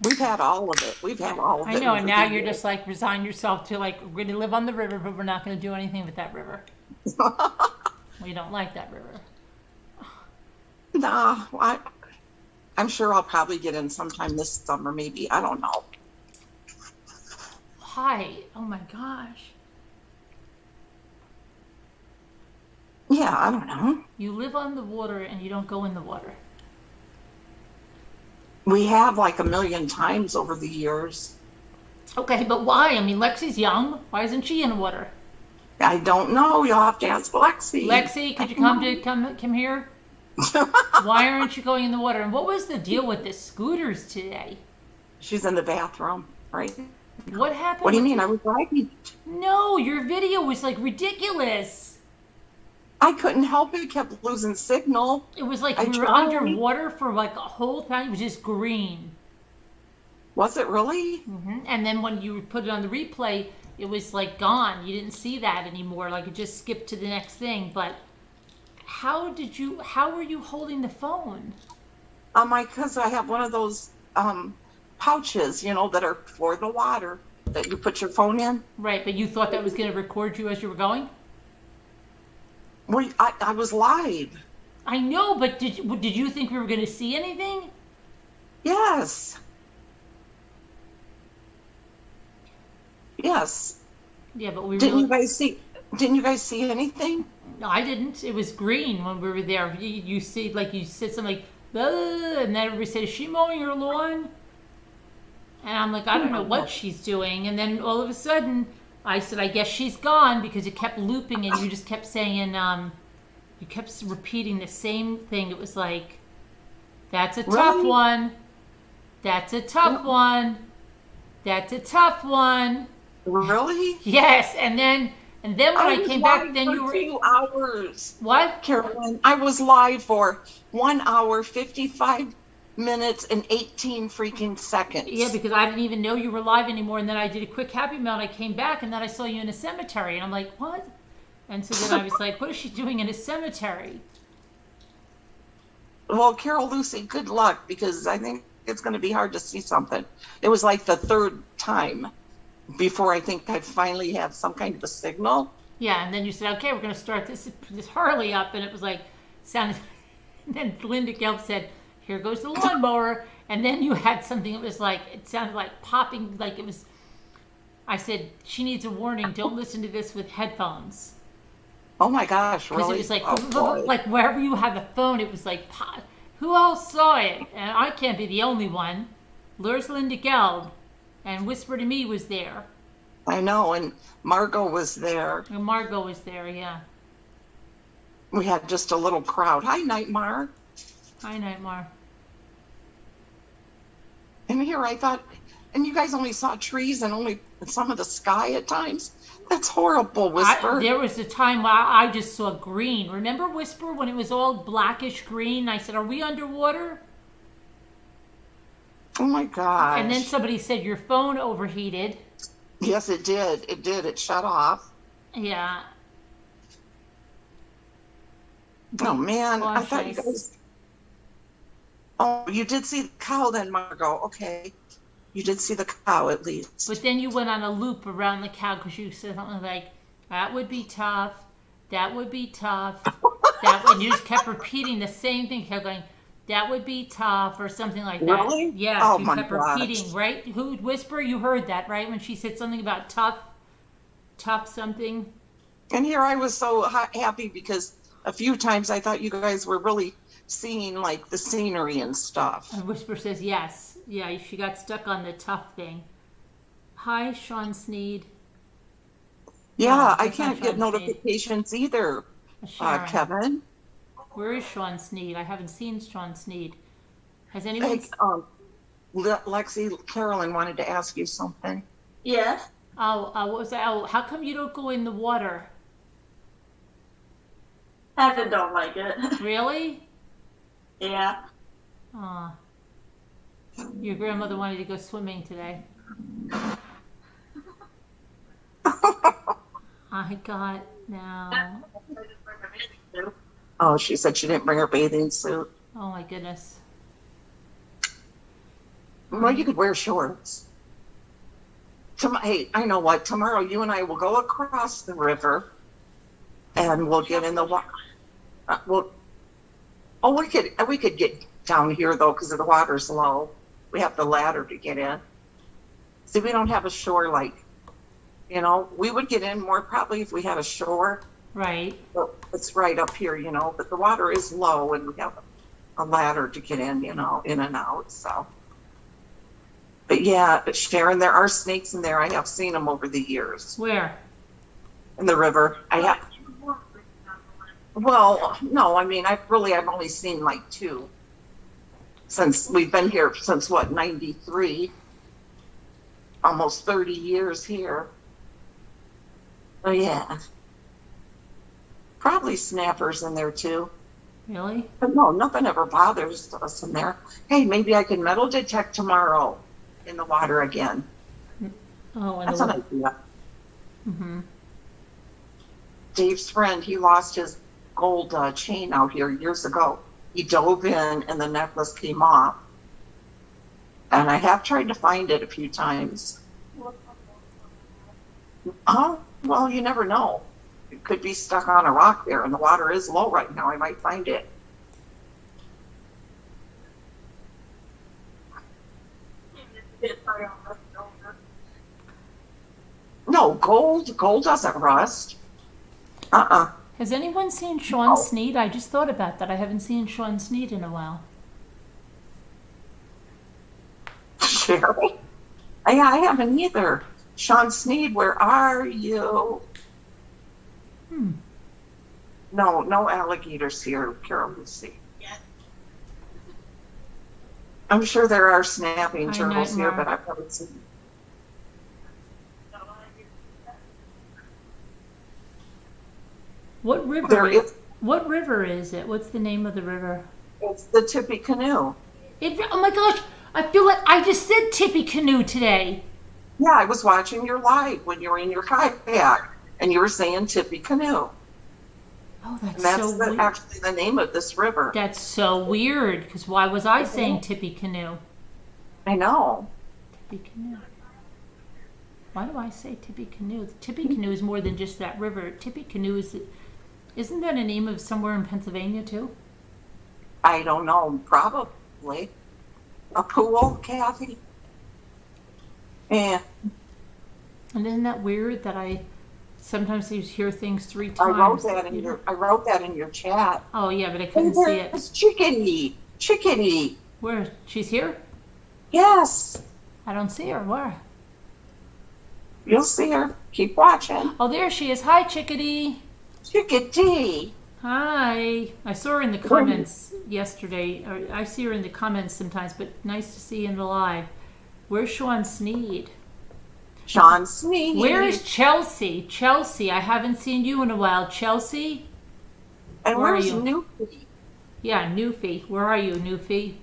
Speaker 4: We've had all of it. We've had all of it.
Speaker 1: I know, and
Speaker 4: over
Speaker 1: now
Speaker 4: the
Speaker 1: you're
Speaker 4: years.
Speaker 1: just like resign yourself to like, we're going to live on the river, but we're not going to do anything with that river. We don't like that river.
Speaker 4: Nah, I'm sure I'll probably get in sometime this summer, maybe. I don't know.
Speaker 1: Why? Oh my gosh.
Speaker 4: Yeah, I don't know.
Speaker 1: You live on the water and you don't go in the water.
Speaker 4: We have like a million times over the years.
Speaker 1: Okay, but why? I mean, Lexi's young. Why isn't she in the water?
Speaker 4: I don't know. You'll have to ask Lexi.
Speaker 1: Lexi, could you come here? Why aren't you going in the water? And what was the deal with the scooters today?
Speaker 4: She's in the bathroom, right?
Speaker 1: What happened?
Speaker 4: What do you mean? I was driving.
Speaker 1: No, your video was like ridiculous.
Speaker 4: I couldn't help it. It kept losing signal.
Speaker 1: It was like
Speaker 4: I
Speaker 1: we were
Speaker 4: tried.
Speaker 1: underwater for like a whole time. It was just green.
Speaker 4: Was it really?
Speaker 1: And then when you put it on the replay, it was like gone. You didn't see that anymore. Like it just skipped to the next thing. But how were you holding the phone?
Speaker 4: Because I have one of those pouches, that are for the water that you put your phone in.
Speaker 1: Right, but you thought that was going to record you as you were going?
Speaker 4: Well, I was live.
Speaker 1: I know, but did you think we were going to see anything?
Speaker 4: Yes. Yes.
Speaker 1: Yeah, but we
Speaker 4: Didn't
Speaker 1: really...
Speaker 4: you guys see anything?
Speaker 1: No, I didn't. It was green when we were there. You see, like you said something like, "Ugh," and then everybody said, "Is she mowing her lawn?" And I'm like, I don't know what she's doing. And then all of a sudden, I said, I guess she's gone, because it kept looping and you just kept saying, you kept repeating the same thing. It was like, that's a tough
Speaker 4: Really?
Speaker 1: one. That's a tough one. That's a tough one.
Speaker 4: Really?
Speaker 1: Yes. And then when I
Speaker 4: was
Speaker 1: came back,
Speaker 4: live
Speaker 1: then
Speaker 4: for
Speaker 1: you were...
Speaker 4: 2 hours.
Speaker 1: What?
Speaker 4: Carolyn, I was live for 1 hour, 55 minutes, and 18 freaking seconds.
Speaker 1: Yeah, because I didn't even know you were live anymore. And then I did a quick happy mail and I came back and then I saw you in a cemetery. And I'm like, what? And so then I was like, what is she doing in a cemetery?
Speaker 4: Well, Carol Lucy, good luck, because I think it's going to be hard to see something. It was like the third time before I think I finally had some kind of a signal.
Speaker 1: Yeah, and then you said, okay, we're going to start this Harley up. And it was like, sounded... And then Linda Gelb said, here goes the lawnmower. And then you had something that was like, it sounded like popping, like it was... I said, she needs a warning. Don't listen to this with headphones.
Speaker 4: Oh my gosh,
Speaker 1: Because
Speaker 4: really?
Speaker 1: it was like,
Speaker 4: boy.
Speaker 1: like wherever you had the phone, it was like, who else saw it? And I can't be the only one. There's Linda Gelb. And Whisper to Me was there.
Speaker 4: I know, and Margot was there.
Speaker 1: And Margot was there, yeah.
Speaker 4: We had just a little crowd. Hi, Nightmare.
Speaker 1: Hi, Nightmare.
Speaker 4: And here I thought, and you guys only saw trees and only some of the sky at times. That's horrible, Whisper.
Speaker 1: There was a time where I just saw green. Remember Whisper when it was all blackish green? I said, are we underwater?
Speaker 4: Oh my gosh.
Speaker 1: And then somebody said your phone overheated.
Speaker 4: Yes, it did. It did. It shut off.
Speaker 1: Yeah.
Speaker 4: Oh man, I
Speaker 1: Gosh,
Speaker 4: thought you guys. Oh, you did see the cow then, Margot. Okay. You did see the cow at least.
Speaker 1: But then you went on a loop around the cow because you said something like, that would be tough. That would be tough. And you just kept repeating the same thing. You kept going, that would be tough or something like that.
Speaker 4: Really?
Speaker 1: Yeah,
Speaker 4: Oh
Speaker 1: you
Speaker 4: my
Speaker 1: kept
Speaker 4: gosh.
Speaker 1: repeating, right? Who Whisper? You heard that, right? When she said something about tough something.
Speaker 4: And here I was so happy because a few times I thought you guys were really seeing like the scenery and stuff.
Speaker 1: And Whisper says yes. Yeah, she got stuck on the tough thing. Hi, Sean Sneed.
Speaker 4: Yeah,
Speaker 1: No,
Speaker 4: I
Speaker 1: that's not
Speaker 4: can't get
Speaker 1: Sean
Speaker 4: notifications either,
Speaker 1: Sharon.
Speaker 4: Kevin.
Speaker 1: Where is Sean Sneed? I haven't seen Sean Sneed. Has anyone?
Speaker 4: Hey, Lexi, Carolyn wanted to ask you something.
Speaker 5: Yes.
Speaker 1: What was that? Oh, how come you don't go in the water?
Speaker 5: Heaven don't like it.
Speaker 1: Really?
Speaker 5: Yeah.
Speaker 1: Aw. Your grandmother wanted to go swimming today. I got now.
Speaker 4: Oh, she said she didn't bring her bathing suit.
Speaker 1: Oh my goodness.
Speaker 4: Well, you could wear shorts. Hey, I know what. Tomorrow you and I will go across the river and we'll get in the water. We could get down here though because the water's low. We have the ladder to get in. See, we don't have a shore like, we would get in more probably if we had a shore.
Speaker 1: Right.
Speaker 4: But it's right up here, but the water is low and we have a ladder to get in, in and out, so. But yeah, Sharon, there are snakes in there. I have seen them over the years
Speaker 1: Where?
Speaker 4: in the river. Well, no, I mean, I've only seen like two since we've been here since 93, almost 30 years here. Oh yeah. Probably snappers in there too.
Speaker 1: Really?
Speaker 4: But no, nothing ever bothers us in there. Hey, maybe I can metal detect tomorrow in the water again.
Speaker 1: Oh, and
Speaker 4: That's an idea.
Speaker 1: Mm-hmm.
Speaker 4: Dave's friend, he lost his gold chain out here years ago. He dove in and the necklace came off. And I have tried to find it a few times. Oh, well, you never know. It could be stuck on a rock there and the water is low right now. I might find it. No, gold doesn't rust.
Speaker 1: Has anyone seen Sean Sneed? I just thought about that. I haven't seen Sean Sneed in a while.
Speaker 4: Sherry? Yeah, I haven't either. Sean Sneed, where are you? No alligators here, Carol Lucy. I'm sure there are snapping
Speaker 1: Hi,
Speaker 4: turtles here,
Speaker 1: Nightmare.
Speaker 4: but I've never seen them.
Speaker 1: What river?
Speaker 4: There is.
Speaker 1: What river is it? What's the name of the river?
Speaker 4: It's the Tippy Canoe.
Speaker 1: Oh my gosh! I feel like I just said Tippy Canoe today.
Speaker 4: Yeah, I was watching your live when you were in your kayak, and you were saying Tippy Canoe.
Speaker 1: Oh, that's
Speaker 4: And that's
Speaker 1: so weird.
Speaker 4: actually the name of this river.
Speaker 1: That's so weird. Because why was I saying Tippy Canoe?
Speaker 4: I know.
Speaker 1: Tippy Canoe. Why do I say Tippy Canoe? The Tippy Canoe is more than just that river. Tippy Canoe isn't that a name of somewhere in Pennsylvania too?
Speaker 4: I don't know. Probably. A pool, Kathy? Yeah.
Speaker 1: And isn't that weird that I sometimes you hear things 3
Speaker 4: I
Speaker 1: times?
Speaker 4: wrote that in your chat.
Speaker 1: Oh yeah, but I couldn't see it.
Speaker 4: It's Chickadee.
Speaker 1: Where? She's here?
Speaker 4: Yes.
Speaker 1: I don't see her. Where?
Speaker 4: You'll see her. Keep watching.
Speaker 1: Oh, there she is. Hi, chickadee.
Speaker 4: Chickadee.
Speaker 1: Hi. I saw her in the comments yesterday. Or I see her in the comments sometimes, but nice to see you in the live. Where's Sean Sneed?
Speaker 4: Sean Sneed.
Speaker 1: Where is Chelsea? Chelsea, I haven't seen you in a while. Chelsea?
Speaker 4: And
Speaker 1: where are
Speaker 4: where's
Speaker 1: you?
Speaker 4: Newfie?
Speaker 1: Yeah, Newfie. Where are you, Newfie?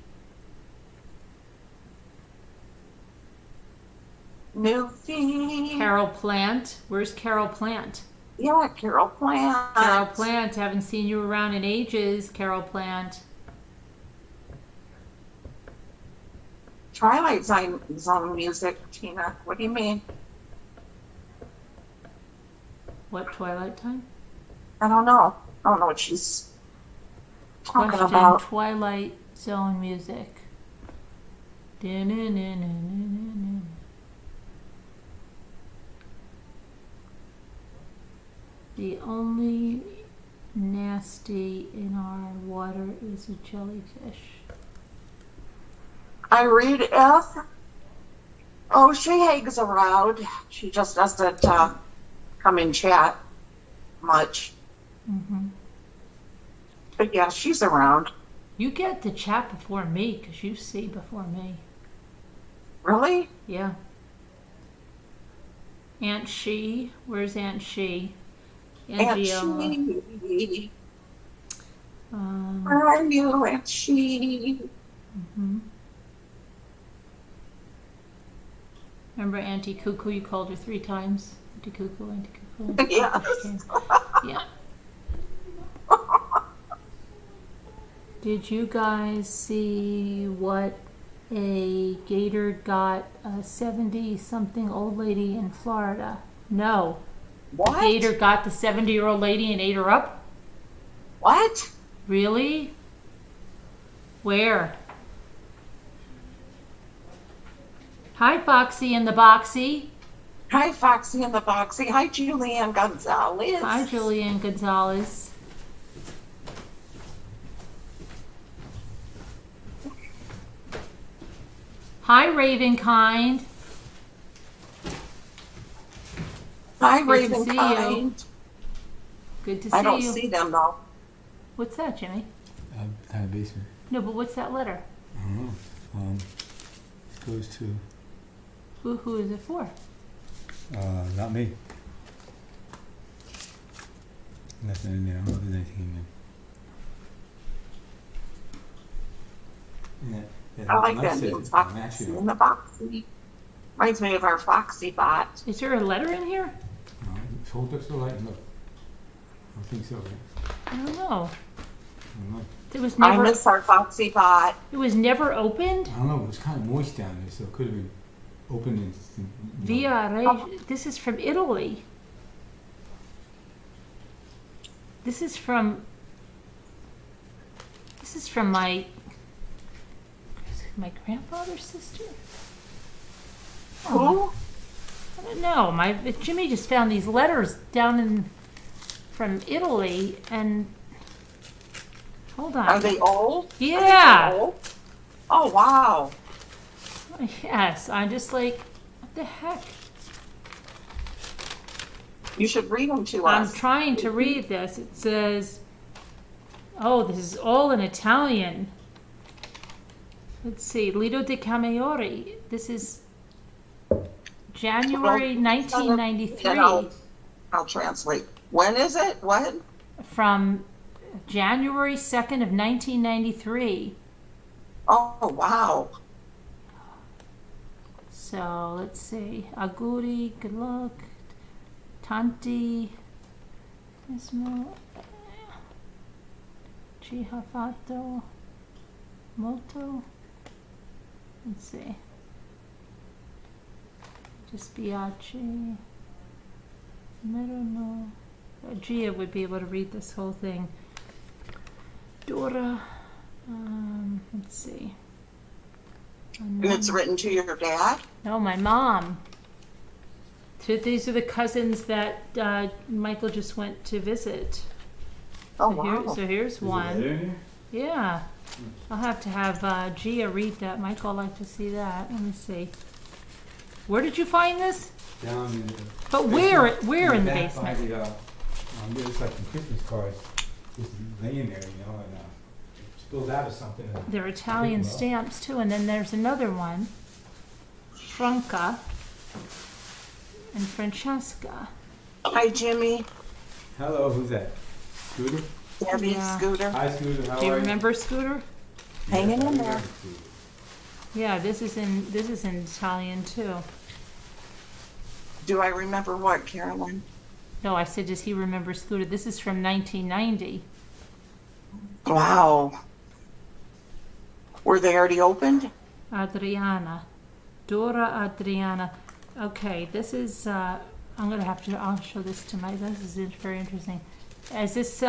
Speaker 4: Newfie.
Speaker 1: Carol Plant. Where's Carol Plant?
Speaker 4: Yeah, Carol Plant.
Speaker 1: Carol Plant. Haven't seen you around in ages, Carol Plant.
Speaker 4: Twilight Zone music, Tina. What do you mean?
Speaker 1: What, Twilight Time?
Speaker 4: I don't know. I don't know what she's talking
Speaker 1: Question,
Speaker 4: about.
Speaker 1: Twilight Zone music. Da-na-na-na-na-na-na. The only nasty in our water is a jellyfish.
Speaker 4: I read F. Oh, she hangs around. She just doesn't come in chat much.
Speaker 1: Mm-hmm.
Speaker 4: But yeah, she's around.
Speaker 1: You get to chat before me because you see before me.
Speaker 4: Really?
Speaker 1: Yeah. Aunt She. Where's Aunt She?
Speaker 4: Aunt
Speaker 1: Angela.
Speaker 4: She.
Speaker 1: Um,
Speaker 4: Where are you, Aunt She?
Speaker 1: mhm. Remember Auntie Cuckoo? You called her 3 times. Auntie Cuckoo, Auntie Cuckoo. Auntie Cuckoo.
Speaker 4: Yes.
Speaker 1: Yeah. Did you guys see what a gator got a 70-something old lady in Florida? No.
Speaker 4: What?
Speaker 1: Gator got the 70-year-old lady and ate her up?
Speaker 4: What?
Speaker 1: Really? Where? Hi, Foxy and the Boxy.
Speaker 4: Hi, Foxy and the Boxy. Hi, Julianne Gonzalez.
Speaker 1: Hi, Julianne Gonzalez. Hi, Ravenkind.
Speaker 4: Hi,
Speaker 1: Good to see you.
Speaker 4: Ravenkind.
Speaker 1: Good to see
Speaker 4: I don't
Speaker 1: you.
Speaker 4: see them though.
Speaker 1: What's that, Jimmy?
Speaker 6: Kind of basement.
Speaker 1: No, but what's that letter?
Speaker 6: I don't know. It goes to
Speaker 1: Who is it for?
Speaker 6: not me. Nothing in there. I don't know if there's anything in there. Yeah,
Speaker 4: I like
Speaker 6: nice
Speaker 4: that
Speaker 6: set.
Speaker 4: name, Foxy
Speaker 6: Actually,
Speaker 4: and the Boxy. Reminds me of our Foxy bot.
Speaker 1: Is there a letter in here?
Speaker 6: hold up to the light and look. I don't think so. Right?
Speaker 1: I don't know.
Speaker 6: I don't know.
Speaker 1: It was
Speaker 4: I
Speaker 1: never.
Speaker 4: miss our Foxy bot.
Speaker 1: It was never opened.
Speaker 6: I don't know. It was kind of moist down there, so it could have been opened and.
Speaker 1: Via Re- This is from Italy. This is from my grandfather's sister.
Speaker 4: Who?
Speaker 1: I don't know. Jimmy just found these letters from Italy, and hold on.
Speaker 4: Are they old?
Speaker 1: Yeah.
Speaker 4: Are they old? Oh, wow.
Speaker 1: Yes. I'm just like, what the heck?
Speaker 4: You should read them to
Speaker 1: I'm
Speaker 4: us.
Speaker 1: trying to read this. It says, oh, this is all in Italian. Let's see. Lido de Camaiore. This is January
Speaker 4: Well,
Speaker 1: 1993.
Speaker 4: I'll translate. When is it? When?
Speaker 1: From January 2nd of 1993.
Speaker 4: Oh, wow.
Speaker 1: So let's see. Auguri, good luck. Tanti. Ci ha fatto molto. Let's see. Just Biaggi. I don't know. Gia would be able to read this whole thing. Dora. Let's see.
Speaker 4: And it's written to your dad?
Speaker 1: No, my mom. So these are the cousins that Michael just went to visit.
Speaker 4: Oh,
Speaker 1: So,
Speaker 4: wow.
Speaker 1: here's one.
Speaker 6: in here?
Speaker 1: Yeah. I'll have to have Gia read that. Michael would like to see that. Let me see. Where did you find this?
Speaker 6: Down in the.
Speaker 1: But where in the
Speaker 6: back by
Speaker 1: basement?
Speaker 6: the, it's like some Christmas cards, just laying there, you know, and it spills out of something. And
Speaker 1: They're Italian
Speaker 6: Well.
Speaker 1: stamps too, and then there's another one, Franca and Francesca.
Speaker 4: Hi, Jimmy.
Speaker 6: Hello, who's that? Scooter?
Speaker 4: Debbie,
Speaker 1: Yeah.
Speaker 4: Scooter.
Speaker 6: Hi, Scooter. How
Speaker 1: Do you
Speaker 6: are
Speaker 1: remember Scooter?
Speaker 4: Hanging
Speaker 6: Yes,
Speaker 4: in
Speaker 6: I
Speaker 4: there.
Speaker 6: remember Scooter.
Speaker 1: Yeah, this is in Italian too.
Speaker 4: Do I remember what, Carolyn?
Speaker 1: No, I said, does he remember Scooter? This is from 1990.
Speaker 4: Wow. Were they already opened?
Speaker 1: Adriana. Dora Adriana. Okay, this is, I'm gonna have to, I'll show this to this is very interesting. Is this,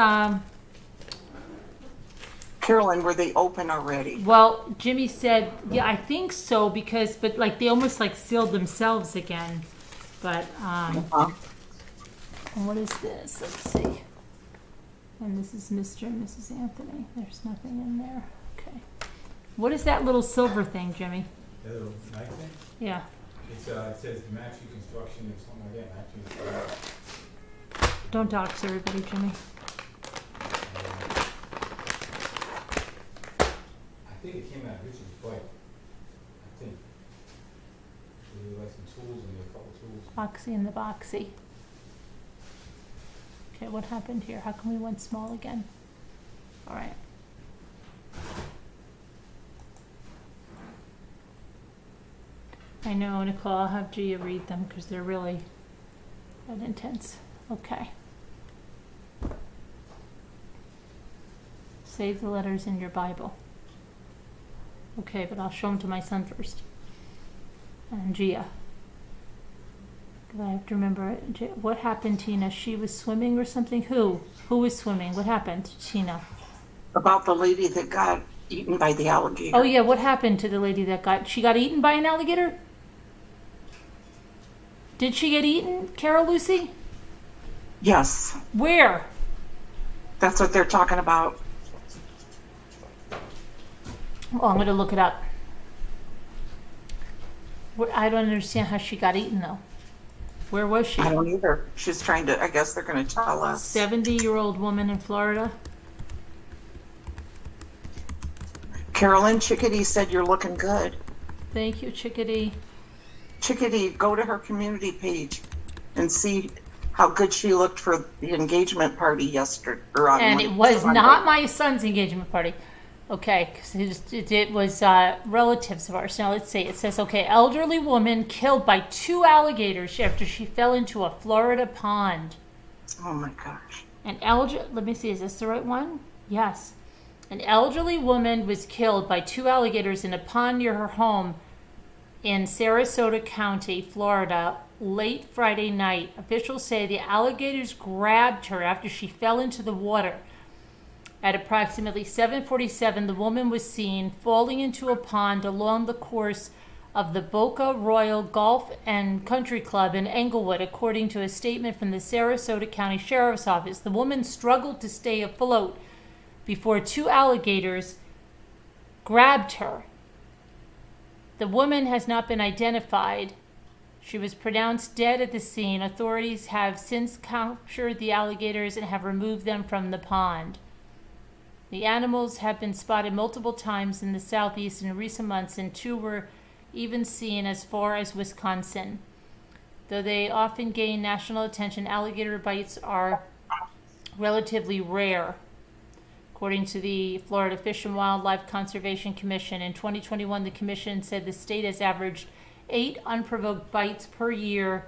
Speaker 4: Carolyn, were they open already?
Speaker 1: well, Jimmy said, yeah, I think so, but like, they almost like sealed themselves again. But,
Speaker 4: Huh?
Speaker 1: and what is this? Let's see. And this is Mr. and Mrs. Anthony. There's nothing in there. Okay. What is that little silver thing, Jimmy?
Speaker 6: That little knife thing?
Speaker 1: Yeah.
Speaker 6: It's, it says Matthew Construction or something like that. Matthew.
Speaker 1: Don't dox everybody, Jimmy.
Speaker 6: I think it came out of Richard's bike. I think. There were like some tools in there, a couple tools.
Speaker 1: Boxy and the boxy. Okay, what happened here? How come we went small again? All right. I know, Nicole, I'll have Gia read them because they're really that intense. Okay. Save the letters in your Bible. Okay, but I'll show them to my son first. And Gia. Because I have to remember, what happened, Tina? She was swimming or something? Who? Who was swimming? What happened, Tina?
Speaker 4: About the lady that got eaten by the alligator.
Speaker 1: Oh yeah, what happened to the lady she got eaten by an alligator? Did she get eaten, Carol Lucy?
Speaker 4: Yes,
Speaker 1: Where?
Speaker 4: that's what they're talking about.
Speaker 1: Oh, I'm going to look it up. I don't understand how she got eaten though. Where was she?
Speaker 4: I don't either. She's trying to, I guess they're going to tell us.
Speaker 1: 70-year-old woman in Florida.
Speaker 4: Carolyn, Chickadee said you're looking good.
Speaker 1: Thank you, Chickadee.
Speaker 4: Chickadee, go to her community page and see how good she looked for the engagement party yesterday. Or on
Speaker 1: And it was not my son's engagement party. Okay, because it was relatives of ours. Now let's see. It says, okay, elderly woman killed by 2 alligators after she fell into a Florida pond.
Speaker 4: Oh my gosh.
Speaker 1: Let me see, is this the right one? Yes. An elderly woman was killed by 2 alligators in a pond near her home in Sarasota County, Florida, late Friday night. Officials say the alligators grabbed her after she fell into the water. At approximately 7:47, the woman was seen falling into a pond along the course of the Boca Royal Golf and Country Club in Englewood, according to a statement from the Sarasota County Sheriff's Office. The woman struggled to stay afloat before 2 alligators grabbed her. The woman has not been identified. She was pronounced dead at the scene. Authorities have since captured the alligators and have removed them from the pond. The animals have been spotted multiple times in the southeast in recent months, and 2 were even seen as far as Wisconsin. Though they often gain national attention, alligator bites are relatively rare. According to the Florida Fish and Wildlife Conservation Commission, in 2021, the commission said the state has averaged 8 unprovoked bites per year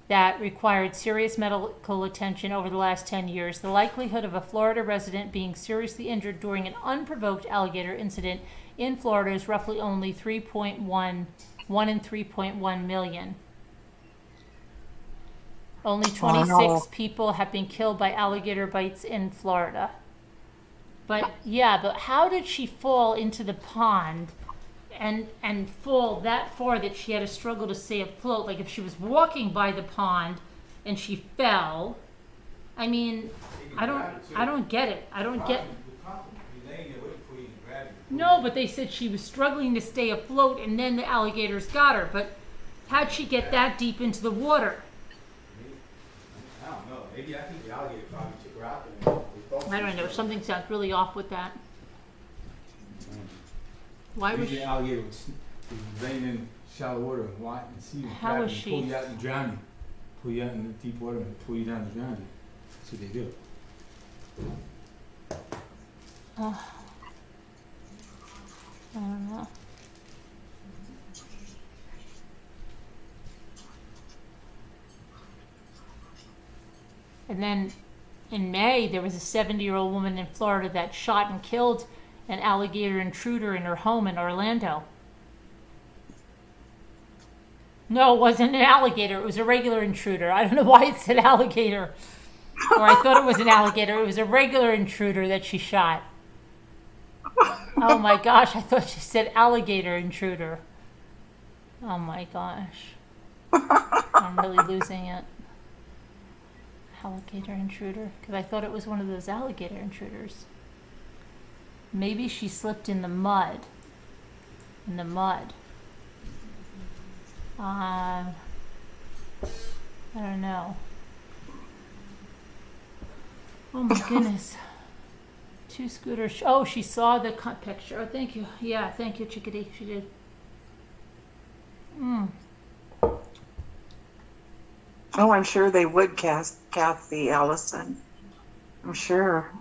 Speaker 1: that required serious medical attention over the last 10 years. The likelihood of a Florida resident being seriously injured during an unprovoked alligator incident in Florida is roughly only 1 in 3.1 million. Only 26 people have been killed by alligator bites in Florida. But how did she fall into the pond and fall that far that she had to struggle to stay afloat? Like if she was walking by the pond and she fell, I mean, I don't get it. I don't get. No, but they said she was struggling to stay afloat and then the alligators got her. But How'd she get that deep into the water?
Speaker 6: I don't know. Maybe I think the alligator probably took her out there.
Speaker 1: I don't know. Something sounds really off with that. Why was
Speaker 6: Usually
Speaker 1: she?
Speaker 6: an alligator would rain in shallow water and watch and see you,
Speaker 1: How
Speaker 6: grab
Speaker 1: is
Speaker 6: you,
Speaker 1: she-
Speaker 6: pull you out and drown you. Pull you out in the deep water and pull you down and drown you. That's what they do.
Speaker 1: I don't know. And then in May, there was a 70-year-old woman in Florida that shot and killed an alligator intruder in her home in Orlando. No, it wasn't an alligator. It was a regular intruder. I don't know why it said alligator. Or I thought it was an alligator. It was a regular intruder that she shot. Oh my gosh, I thought she said alligator intruder. Oh my gosh. I'm really losing it. Alligator intruder. Because I thought it was one of those alligator intruders. Maybe she slipped in the mud. In the mud. I don't know. Oh my goodness. Two scooters. Oh, she saw the picture. Oh, thank you. Yeah, thank you, Chickadee. She did.
Speaker 4: Oh, I'm sure they would cast Kathy Allison. I'm sure.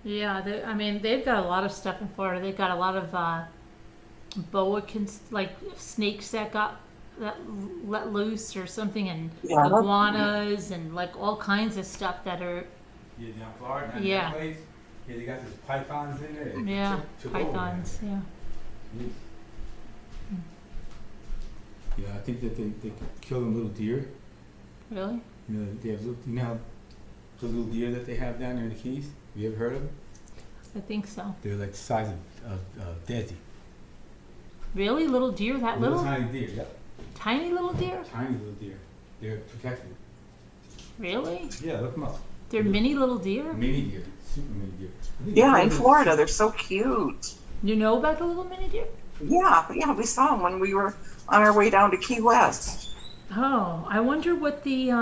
Speaker 1: Yeah, I mean, they've got a lot of stuff in Florida. They've got a lot of boa, like snakes that got let loose or something, and
Speaker 4: Yeah.
Speaker 1: iguanas and like all kinds of stuff that are,
Speaker 6: Yeah, down Florida, down
Speaker 1: Yeah.
Speaker 6: that place. Yeah, they got these pythons in there. They
Speaker 1: yeah,
Speaker 6: took over, man.
Speaker 1: pythons. Yeah.
Speaker 6: Yes. Yeah, I think that they kill them little deer.
Speaker 1: Really?
Speaker 6: You know, they have little, you know how the little deer that they have down there in the Keys? Have you ever heard of them?
Speaker 1: I think so.
Speaker 6: They're like the size of Desi.
Speaker 1: Really? Little deer? That little?
Speaker 6: tiny deer, yep.
Speaker 1: Tiny little deer?
Speaker 6: Tiny little deer. They're protected.
Speaker 1: Really?
Speaker 6: Yeah, look them up.
Speaker 1: They're mini little deer?
Speaker 6: Mini deer, super mini deer. I think
Speaker 4: Yeah, in
Speaker 6: they're-
Speaker 4: Florida, they're so cute.
Speaker 1: You know about the little mini deer?
Speaker 4: Yeah, we saw them when we were on our way down to Key West.
Speaker 1: Oh, I wonder what the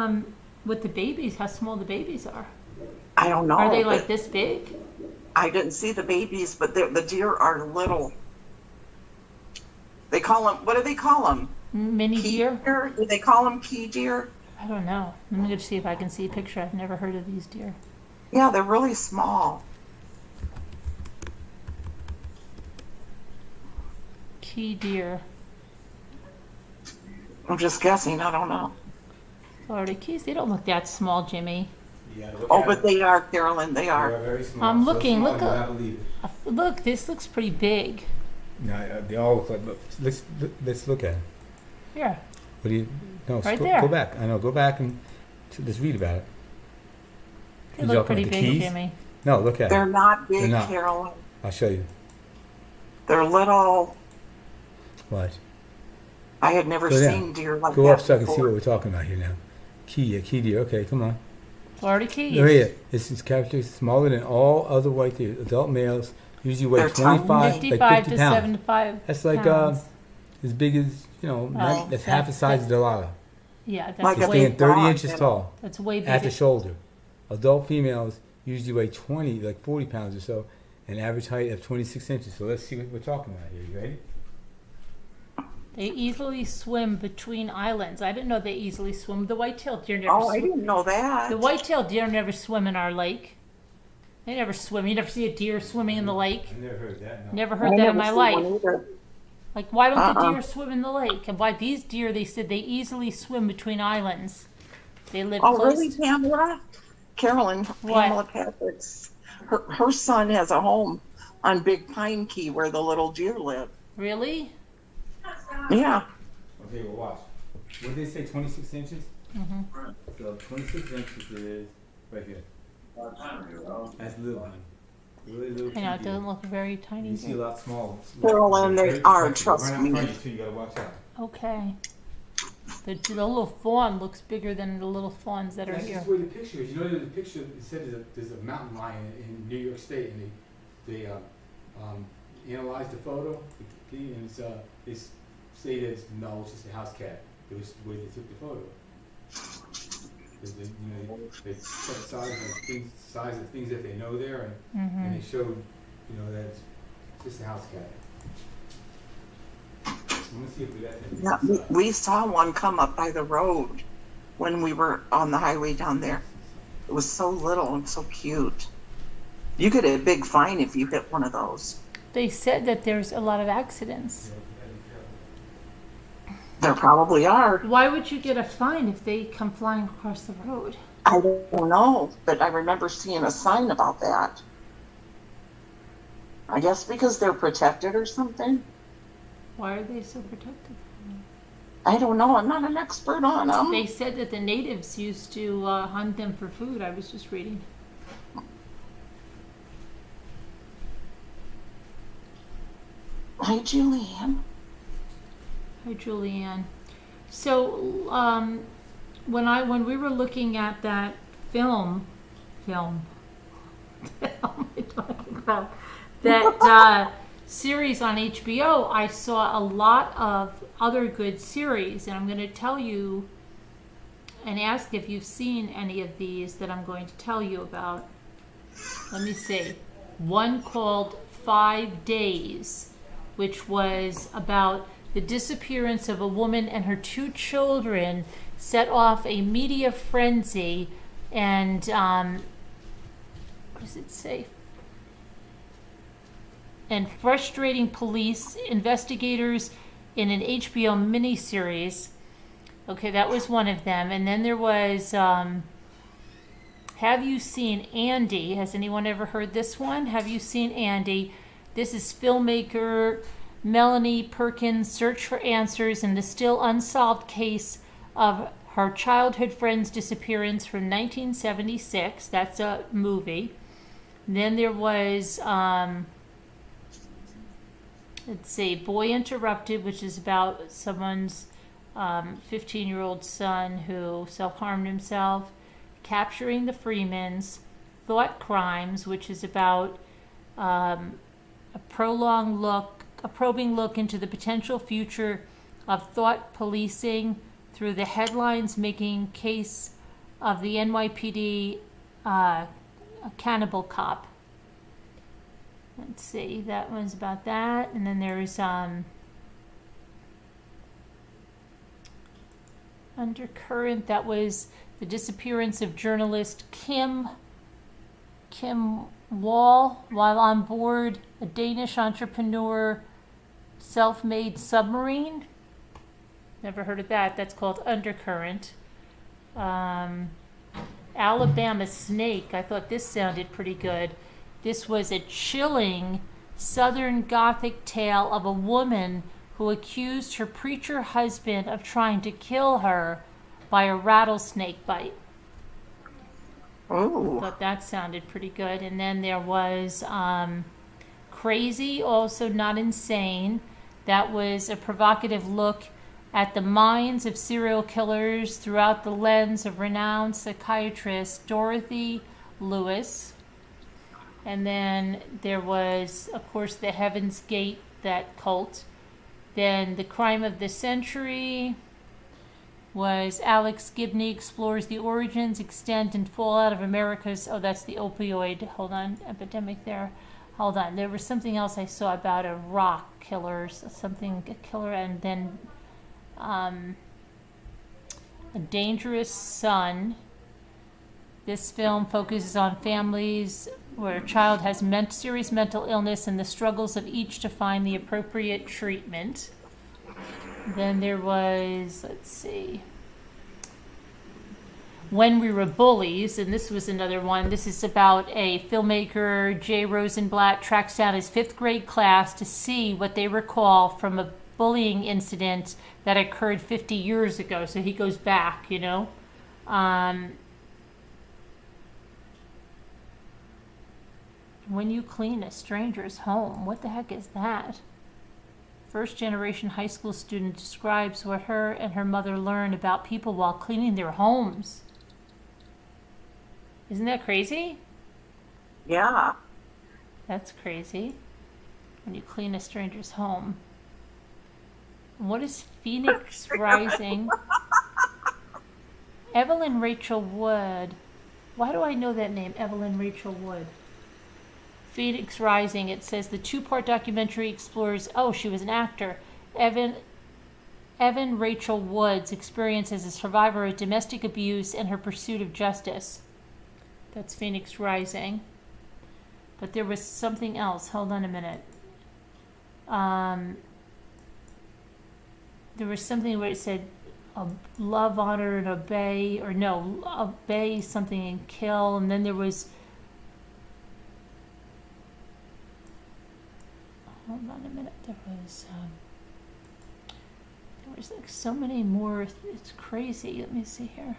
Speaker 1: babies, how small the babies are.
Speaker 4: I don't know.
Speaker 1: Are they
Speaker 4: but
Speaker 1: like this big?
Speaker 4: I didn't see the babies, but the deer are little. They call them, what do they call them?
Speaker 1: Mini
Speaker 4: Key
Speaker 1: deer?
Speaker 4: deer? Do they call them key deer?
Speaker 1: I don't know. Let me go see if I can see a picture. I've never heard of these deer.
Speaker 4: Yeah, they're really small.
Speaker 1: Key deer.
Speaker 4: I'm just guessing, I don't know.
Speaker 1: Florida Keys. They don't look that small, Jimmy.
Speaker 6: Yeah, look
Speaker 4: Oh,
Speaker 6: at
Speaker 4: but
Speaker 6: them.
Speaker 4: they are, Carolyn, they
Speaker 6: They
Speaker 4: are.
Speaker 6: are very small.
Speaker 1: I'm
Speaker 6: so
Speaker 1: looking,
Speaker 6: small
Speaker 1: look
Speaker 6: you
Speaker 1: up.
Speaker 6: not believe it.
Speaker 1: Look, this looks pretty big.
Speaker 6: No, they all look like. Let's look at them.
Speaker 1: Here.
Speaker 6: What do you? No,
Speaker 1: Right
Speaker 6: go,
Speaker 1: there.
Speaker 6: go back. I know. Go back and let's read about it.
Speaker 1: They
Speaker 6: You
Speaker 1: look
Speaker 6: talking
Speaker 1: pretty
Speaker 6: about the
Speaker 1: big,
Speaker 6: keys?
Speaker 1: Jimmy.
Speaker 6: No, look at
Speaker 4: They're
Speaker 6: them.
Speaker 4: not big,
Speaker 6: They're not.
Speaker 4: Carolyn.
Speaker 6: I'll show you.
Speaker 4: They're little.
Speaker 6: Watch.
Speaker 4: I had never
Speaker 6: Go down.
Speaker 4: seen deer like
Speaker 6: Go
Speaker 4: that
Speaker 6: up so I can see
Speaker 4: before.
Speaker 6: what we're talking about here now. Key deer. Okay, come on.
Speaker 1: Florida Keys.
Speaker 6: Oh yeah, this is characteristic smaller than all other white deer. Adult males usually weigh
Speaker 4: They're tiny.
Speaker 6: 25,
Speaker 1: 55
Speaker 6: like 50
Speaker 1: to
Speaker 6: pounds.
Speaker 1: 75
Speaker 6: That's like
Speaker 1: pounds.
Speaker 6: as big as that's half the size of Delilah.
Speaker 1: Yeah, that's
Speaker 4: Like
Speaker 6: They
Speaker 4: a
Speaker 1: way,
Speaker 6: stand 30
Speaker 4: dog,
Speaker 6: inches
Speaker 4: you know.
Speaker 6: tall
Speaker 1: that's way
Speaker 6: at the
Speaker 1: bigger.
Speaker 6: shoulder. Adult females usually weigh 20, like 40 pounds or so, and average height of 26 inches. So let's see what we're talking about here. You ready?
Speaker 1: They easily swim between islands. I didn't know they easily swim. The white-tailed deer never
Speaker 4: Oh, I
Speaker 1: swim.
Speaker 4: didn't know that.
Speaker 1: The white-tailed deer never swim in our lake. They never swim. You never see a deer swimming in the lake.
Speaker 6: I never heard that. No.
Speaker 1: Never
Speaker 4: I
Speaker 1: heard that
Speaker 4: never
Speaker 1: in my
Speaker 4: seen
Speaker 1: life.
Speaker 4: one either.
Speaker 1: Like, why don't the
Speaker 4: Uh-uh.
Speaker 1: deer swim in the lake? And why these deer, they said they easily swim between islands. They live
Speaker 4: Oh,
Speaker 1: close
Speaker 4: really,
Speaker 1: to...
Speaker 4: Pamela? Carolyn,
Speaker 1: What?
Speaker 4: Pamela Patrick's, her son has a home on Big Pine Key where the little deer live.
Speaker 1: Really?
Speaker 4: Yeah.
Speaker 6: Okay, well watch. What did they say? 26 inches.
Speaker 1: Mm-hmm.
Speaker 6: So 26 inches is right here. That's little one. Really little.
Speaker 1: I know, it
Speaker 6: key deer.
Speaker 1: doesn't look very tiny.
Speaker 6: You see a lot smaller.
Speaker 4: Carolyn, they
Speaker 6: Very
Speaker 4: are,
Speaker 6: protected.
Speaker 4: trust
Speaker 6: Right out
Speaker 4: me.
Speaker 6: front of you, too, you gotta watch out.
Speaker 1: Okay. The little fawn looks bigger than the little fawns that are
Speaker 6: That's
Speaker 1: here.
Speaker 6: just where the picture is. You know, there's a picture. It said there's a mountain lion in New York State, and they analyzed the photo, and it's say that no, it's just a house cat. It was the way they took the photo. Because they set size of things that they know there, and they showed, that it's just a house cat. I'm gonna see if we got that.
Speaker 4: Yeah, we saw one come up by the road when we were on the highway down there. It was so little and so cute. You get a big fine if you hit one of those.
Speaker 1: They said that there's a lot of accidents.
Speaker 4: There probably are.
Speaker 1: Why would you get a fine if they come flying across the road?
Speaker 4: I don't know, but I remember seeing a sign about that. I guess because they're protected or something.
Speaker 1: Why are they so protected?
Speaker 4: I don't know. I'm not an expert on them.
Speaker 1: They said that the natives used to hunt them for food. I was just reading.
Speaker 4: Hi, Julianne.
Speaker 1: Hi, Julianne. So, when we were looking at that film, what am I talking about? That series on HBO, I saw a lot of other good series, and I'm going to tell you and ask if you've seen any of these that I'm going to tell you about. Let me see. One called 5 Days, which was about the disappearance of a woman and her 2 children, set off a media frenzy, and what does it say? And frustrating police investigators in an HBO miniseries. Okay, that was one of them. And then there was, have you seen Andy? Has anyone ever heard this one? Have you seen Andy? This is filmmaker Melanie Perkins' search for answers in the still unsolved case of her childhood friend's disappearance from 1976. That's a movie. Then there was, let's see, Boy Interrupted, which is about someone's 15-year-old son who self-harmed himself. Capturing the Freemans. Thought Crimes, which is about a probing look into the potential future of thought policing through the headlines making case of the NYPD cannibal cop. Let's see, that one's about that. And then there's Undercurrent, that was the disappearance of journalist Kim Wall while on board a Danish entrepreneur self-made submarine. Never heard of that. That's called Undercurrent. Alabama Snake. I thought this sounded pretty good. This was a chilling Southern Gothic tale of a woman who accused her preacher husband of trying to kill her by a rattlesnake bite.
Speaker 4: Oh.
Speaker 1: Thought that sounded pretty good. And then there was Crazy, also not insane. That was a provocative look at the minds of serial killers throughout the lens of renowned psychiatrist Dorothy Lewis. And then there was, of course, the Heaven's Gate, that cult. Then The Crime of the Century was Alex Gibney explores the origins, extent, and fallout of America's, that's the opioid, epidemic there. Hold on, there was something else I saw about a rock killer, a killer, and then A Dangerous Son. This film focuses on families where a child has serious mental illness and the struggles of each to find the appropriate treatment. Then there was, let's see, When We Were Bullies, and this was another one. This is about a filmmaker, Jay Rosenblatt, tracks down his 5th grade class to see what they recall from a bullying incident that occurred 50 years ago. So he goes back, When You Clean a Stranger's Home. What the heck is that? First-generation high school student describes what her and her mother learned about people while cleaning their homes. Isn't that crazy?
Speaker 4: Yeah.
Speaker 1: That's crazy. When you clean a stranger's home. What is Phoenix Rising? Evelyn Rachel Wood. Why do I know that name? Evelyn Rachel Wood. Phoenix Rising. It says the 2-part documentary explores. Oh, she was an actor. Evan Rachel Wood's experience as a survivor of domestic abuse and her pursuit of justice. That's Phoenix Rising. But there was something else. Hold on a minute. There was something where it said love, honor, and obey, or no, obey something and kill, and then there was. Hold on a minute. There was like so many more. It's crazy. Let me see here.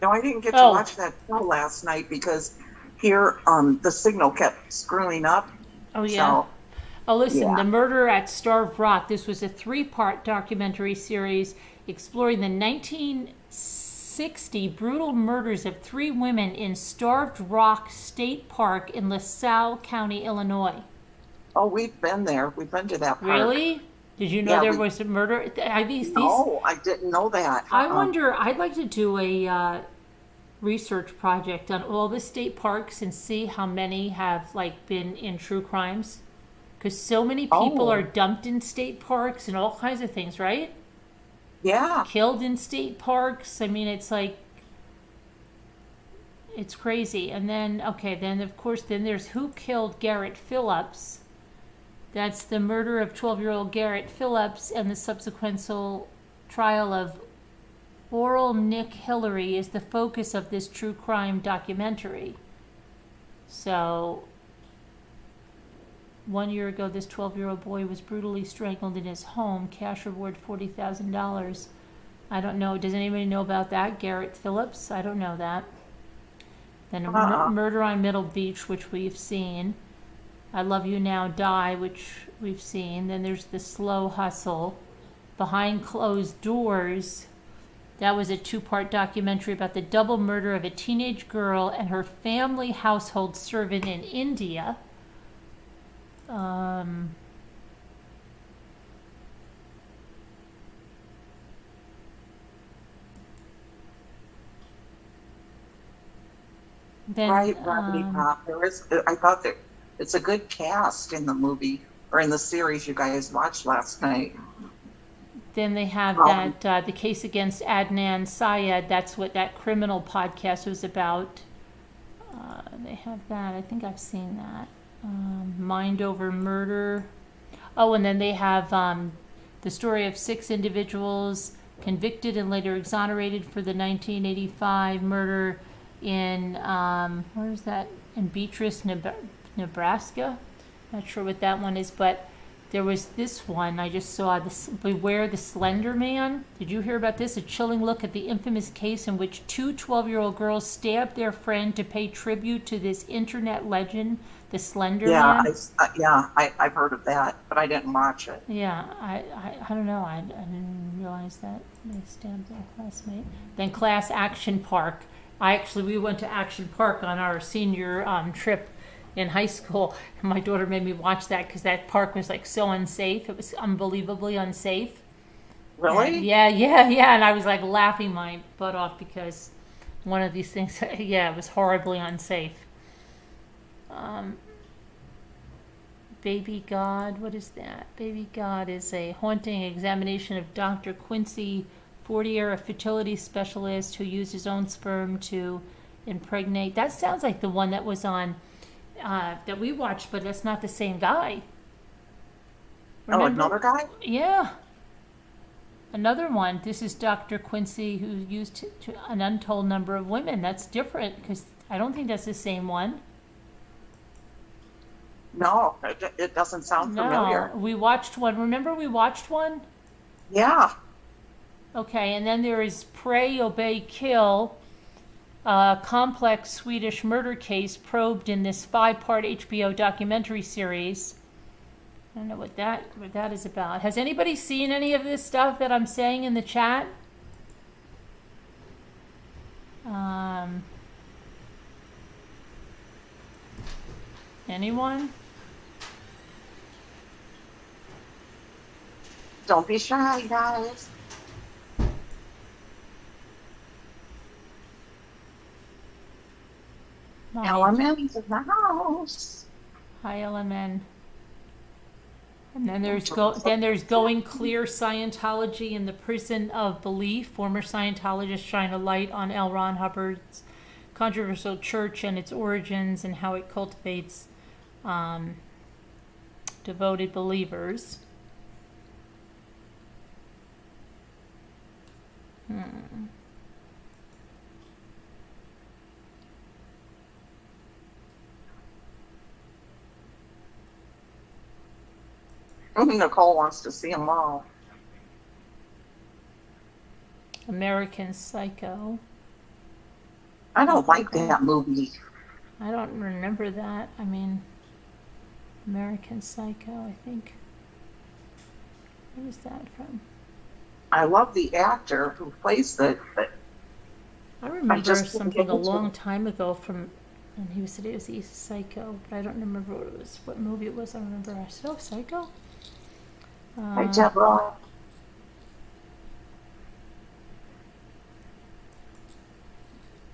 Speaker 4: No, I didn't get to watch that show last night because here the signal kept screwing up.
Speaker 1: Oh yeah.
Speaker 4: So,
Speaker 1: oh listen,
Speaker 4: yeah.
Speaker 1: The Murder at Starved Rock. This was a 3-part documentary series exploring the 1960 brutal murders of 3 women in Starved Rock State Park in LaSalle County, Illinois.
Speaker 4: Oh, we've been there. We've been to that park.
Speaker 1: Really? Did you know
Speaker 4: Yeah,
Speaker 1: there was a murder?
Speaker 4: No, I didn't know that.
Speaker 1: I wonder, I'd like to do a research project on all the state parks and see how many have like been in true crimes. Because so many people are dumped in state parks and all kinds of things, right?
Speaker 4: Yeah.
Speaker 1: Killed in state parks. I mean, it's like, it's crazy. And then, okay, then of course, then there's Who Killed Garrett Phillips. That's the murder of 12-year-old Garrett Phillips and the subsequent trial of Oral Nick Hillary is the focus of this true crime documentary. So, 1 year ago, this 12-year-old boy was brutally strangled in his home. Cash reward $40,000. I don't know. Does anybody know about that? Garrett Phillips? I don't know that. Then Murder on Middle Beach, which we've seen. I Love You Now, Die, which we've seen. Then there's The Slow Hustle. Behind Closed Doors. That was a 2-part documentary about the double murder of a teenage girl and her family household servant in India. Then,
Speaker 4: Right, Rodney Pop. I thought that it's a good cast in the movie or in the series you guys watched last night.
Speaker 1: Then they have the case against Adnan Syed. That's what that criminal podcast was about. They have that. I think I've seen that. Mind Over Murder. Oh, and then they have the story of 6 individuals convicted and later exonerated for the 1985 murder in, where is that? In Beatrice, Nebraska. Not sure what that one is, but there was this one I just saw, this Beware the Slender Man. Did you hear about this? A chilling look at the infamous case in which 2 12-year-old girls stabbed their friend to pay tribute to this internet legend, the Slender Man.
Speaker 4: I've heard of that, but I didn't watch it.
Speaker 1: Yeah, I don't know. I didn't realize that they stabbed their classmate. Then Class Action Park. We went to Action Park on our senior trip in high school. And my daughter made me watch that because that park was like so unsafe. It was unbelievably unsafe.
Speaker 4: Really?
Speaker 1: And and I was like laughing my butt off because one of these things, it was horribly unsafe. Baby God, what is that? Baby God is a haunting examination of Dr. Quincy Fortier, a fertility specialist who used his own sperm to impregnate. That sounds like the one that was on that we watched, but that's not the same guy. Remember?
Speaker 4: Oh, another guy?
Speaker 1: Yeah. Another one. This is Dr. Quincy, who used to an untold number of women. That's different because I don't think that's the same one.
Speaker 4: No, it doesn't sound familiar.
Speaker 1: No, we watched one. Remember we watched one?
Speaker 4: Yeah.
Speaker 1: Okay, and then there is Pray, Obey, Kill, a complex Swedish murder case probed in this 5-part HBO documentary series. I don't know what that is about. Has anybody seen any of this stuff that I'm saying in the chat? Anyone?
Speaker 4: Don't be shy, guys.
Speaker 1: Hi.
Speaker 4: LMN's in the house.
Speaker 1: Hi, LMN. And then there's Going Clear Scientology in the Prison of Belief. Former Scientologists shine a light on L. Ron Hubbard's controversial church and its origins and how it cultivates devoted believers.
Speaker 4: Nicole wants to see them all.
Speaker 1: American Psycho.
Speaker 4: I don't like that movie.
Speaker 1: I don't remember that. I mean, American Psycho, I think. What is that from?
Speaker 4: I love the actor who plays it, but
Speaker 1: I remember
Speaker 4: just couldn't
Speaker 1: something
Speaker 4: get
Speaker 1: a
Speaker 4: into
Speaker 1: long
Speaker 4: it.
Speaker 1: time ago from, and he said it was Psycho, but I don't remember what it was, what movie it was. I remember I said, oh, Psycho?
Speaker 4: Hi, Deborah.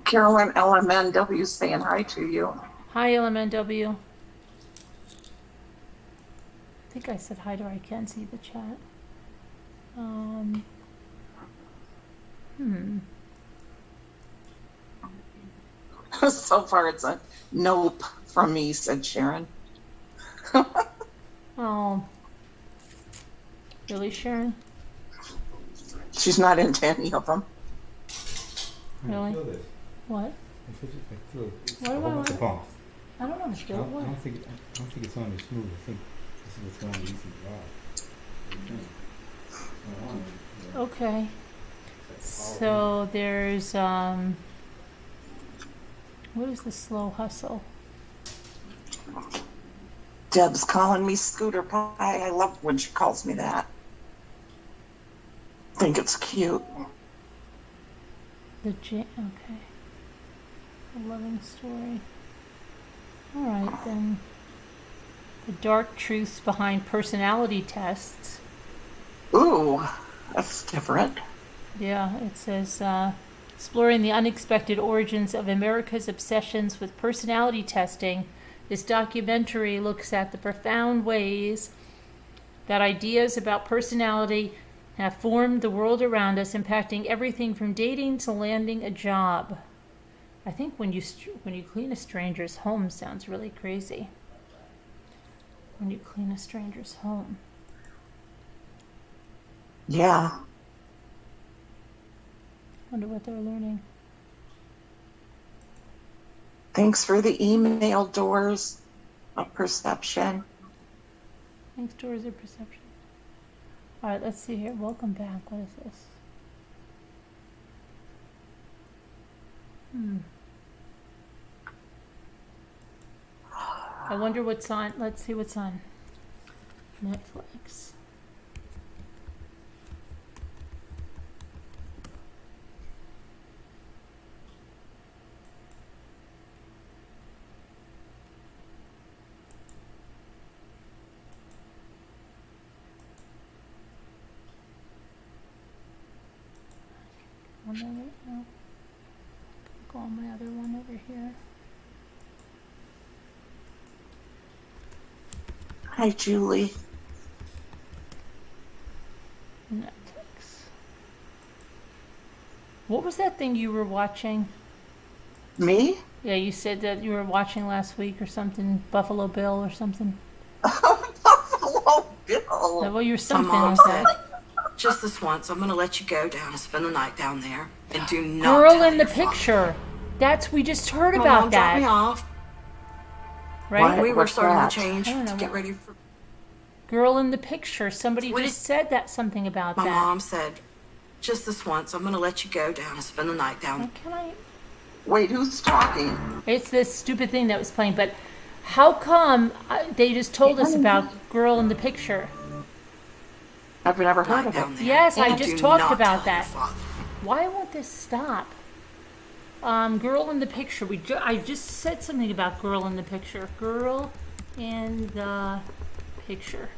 Speaker 4: Carolyn LMNW saying hi to you.
Speaker 1: Hi, LMNW. I think I said hi to her. I can't see the chat.
Speaker 4: So far, it's a nope from me, said Sharon.
Speaker 1: Oh. Really, Sharon?
Speaker 4: She's not into any of them.
Speaker 1: Really?
Speaker 6: Feel this.
Speaker 1: What?
Speaker 6: I feel it. It's
Speaker 1: What do I
Speaker 6: almost
Speaker 1: want?
Speaker 6: a bump.
Speaker 1: I don't want to
Speaker 6: I
Speaker 1: feel
Speaker 6: don't,
Speaker 1: what.
Speaker 6: I don't think it's on your smooth. I think this is what's wrong with easy drive.
Speaker 1: Okay. So there's, what is the slow hustle?
Speaker 4: Deb's calling me Scooter Pie. I love when she calls me that. I think it's cute.
Speaker 1: Okay. A loving story. All right, then. The dark truths behind personality tests.
Speaker 4: Ooh, that's different.
Speaker 1: Yeah, it says, exploring the unexpected origins of America's obsessions with personality testing. This documentary looks at the profound ways that ideas about personality have formed the world around us, impacting everything from dating to landing a job. I think when you clean a stranger's home sounds really crazy. When you clean a stranger's home.
Speaker 4: Yeah.
Speaker 1: Wonder what they're learning.
Speaker 4: Thanks for the email, Doors of Perception.
Speaker 1: Thanks, Doors of Perception. All right, let's see here. Welcome back. What is this? I wonder what's on. Let's see what's on Netflix. One minute, no. Go on my other one over here.
Speaker 4: Hi, Julie.
Speaker 1: Netflix. What was that thing you were watching?
Speaker 4: Me?
Speaker 1: Yeah, you said that you were watching last week or something. Buffalo Bill or something.
Speaker 4: Buffalo Bill.
Speaker 1: Well, you were
Speaker 7: My
Speaker 1: something
Speaker 7: mom
Speaker 1: like
Speaker 7: said,
Speaker 1: that.
Speaker 7: just this once, I'm going to let you go down and spend the night down there. And do not
Speaker 1: Girl
Speaker 7: tell
Speaker 1: in the
Speaker 7: your father."
Speaker 1: picture. That's, we just heard
Speaker 7: My
Speaker 1: about
Speaker 7: mom dropped me
Speaker 1: that.
Speaker 7: off.
Speaker 1: Right?
Speaker 7: We were
Speaker 4: What's
Speaker 7: starting
Speaker 4: that?
Speaker 7: to change
Speaker 1: I don't know
Speaker 7: to get
Speaker 1: what-
Speaker 7: ready for...
Speaker 1: Girl in the picture. Somebody
Speaker 7: What
Speaker 1: just
Speaker 7: is-
Speaker 1: said that something about
Speaker 7: My
Speaker 1: that.
Speaker 7: mom said, just this once, I'm going to let you go down and spend the night down.
Speaker 1: How can I?
Speaker 4: Wait, who's talking?
Speaker 1: It's this stupid thing that was playing, but how come they just told us about Girl in the Picture?
Speaker 4: I've never heard
Speaker 7: Night
Speaker 4: of
Speaker 7: down
Speaker 4: it.
Speaker 7: there.
Speaker 1: Yes, I
Speaker 7: And
Speaker 1: just
Speaker 7: do
Speaker 1: talked
Speaker 7: not
Speaker 1: about
Speaker 7: tell your
Speaker 1: that.
Speaker 7: father.
Speaker 1: Why won't this stop? Girl in the Picture. I just said something about Girl in the Picture. Girl in the Picture.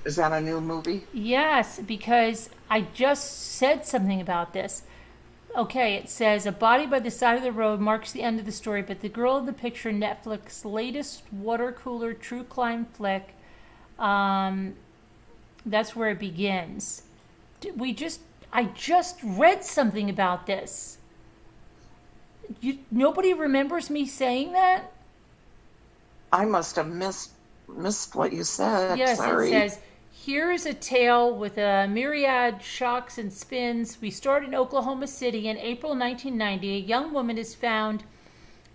Speaker 4: Is that a new movie?
Speaker 1: Yes, because I just said something about this. Okay, it says a body by the side of the road marks the end of the story, but the girl in the picture, Netflix's latest water cooler true crime flick, that's where it begins. I just read something about this. Nobody remembers me saying that?
Speaker 4: I must have missed what you said.
Speaker 1: Yes,
Speaker 4: Sorry.
Speaker 1: it says, here's a tale with a myriad shocks and spins. We start in Oklahoma City in April 1990. A young woman is found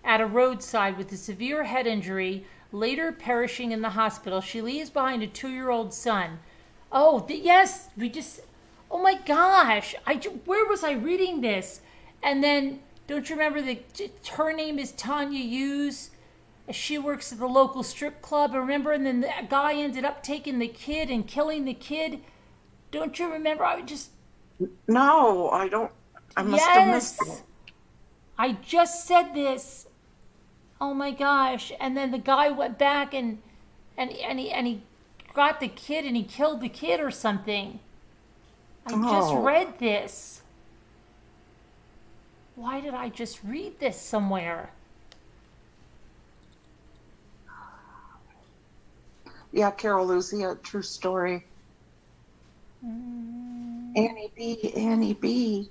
Speaker 1: at a roadside with a severe head injury, later perishing in the hospital. She leaves behind a 2-year-old son. Oh, yes, oh my gosh. Where was I reading this? And then, don't you remember her name is Tanya Hughes? She works at the local strip club, remember? And then the guy ended up taking the kid and killing the kid. Don't you remember?
Speaker 4: No, I don't. I must have missed it.
Speaker 1: I just said this. Oh my gosh. And then the guy went back and he got the kid and he killed the kid or something. I just read this. Why did I just read this somewhere?
Speaker 4: Yeah, Carol Lucia, true story. Annie B.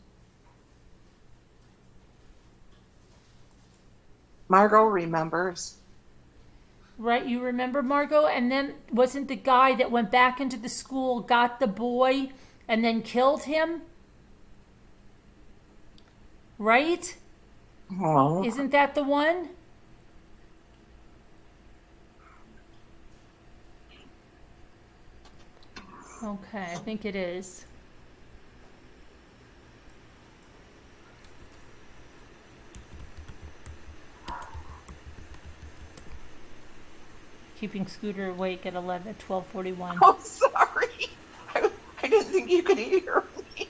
Speaker 4: Margot remembers.
Speaker 1: Right, you remember, Margot? And then wasn't the guy that went back into the school, got the boy, and then killed him? Right?
Speaker 4: Oh.
Speaker 1: Isn't that the one? Okay, I think it is. Keeping Scooter awake at 12:41.
Speaker 4: Oh, sorry. I didn't think you could hear me.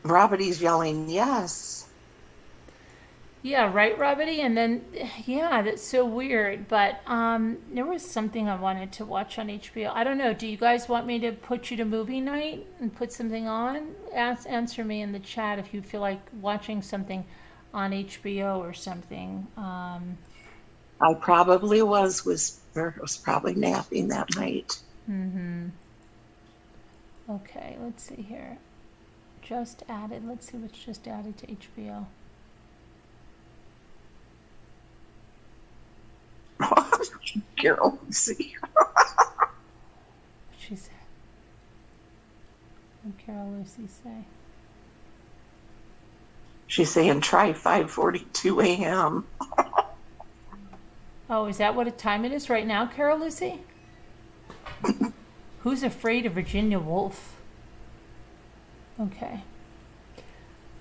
Speaker 4: Robity's yelling, yes.
Speaker 1: Yeah, right, Robbie? And then, yeah, that's so weird. But there was something I wanted to watch on HBO. I don't know. Do you guys want me to put you to movie night and put something on? Answer me in the chat if you feel like watching something on HBO or something.
Speaker 4: I probably was probably napping that night.
Speaker 1: Mm-hmm. Okay, let's see here. Just added. Let's see what's just added to HBO.
Speaker 4: Carol, see.
Speaker 1: What'd she say? What did Carol Lucy say?
Speaker 4: She's saying try 5:42 a.m.
Speaker 1: Oh, is that what time it is right now, Carol Lucy? Who's afraid of Virginia Woolf? Okay.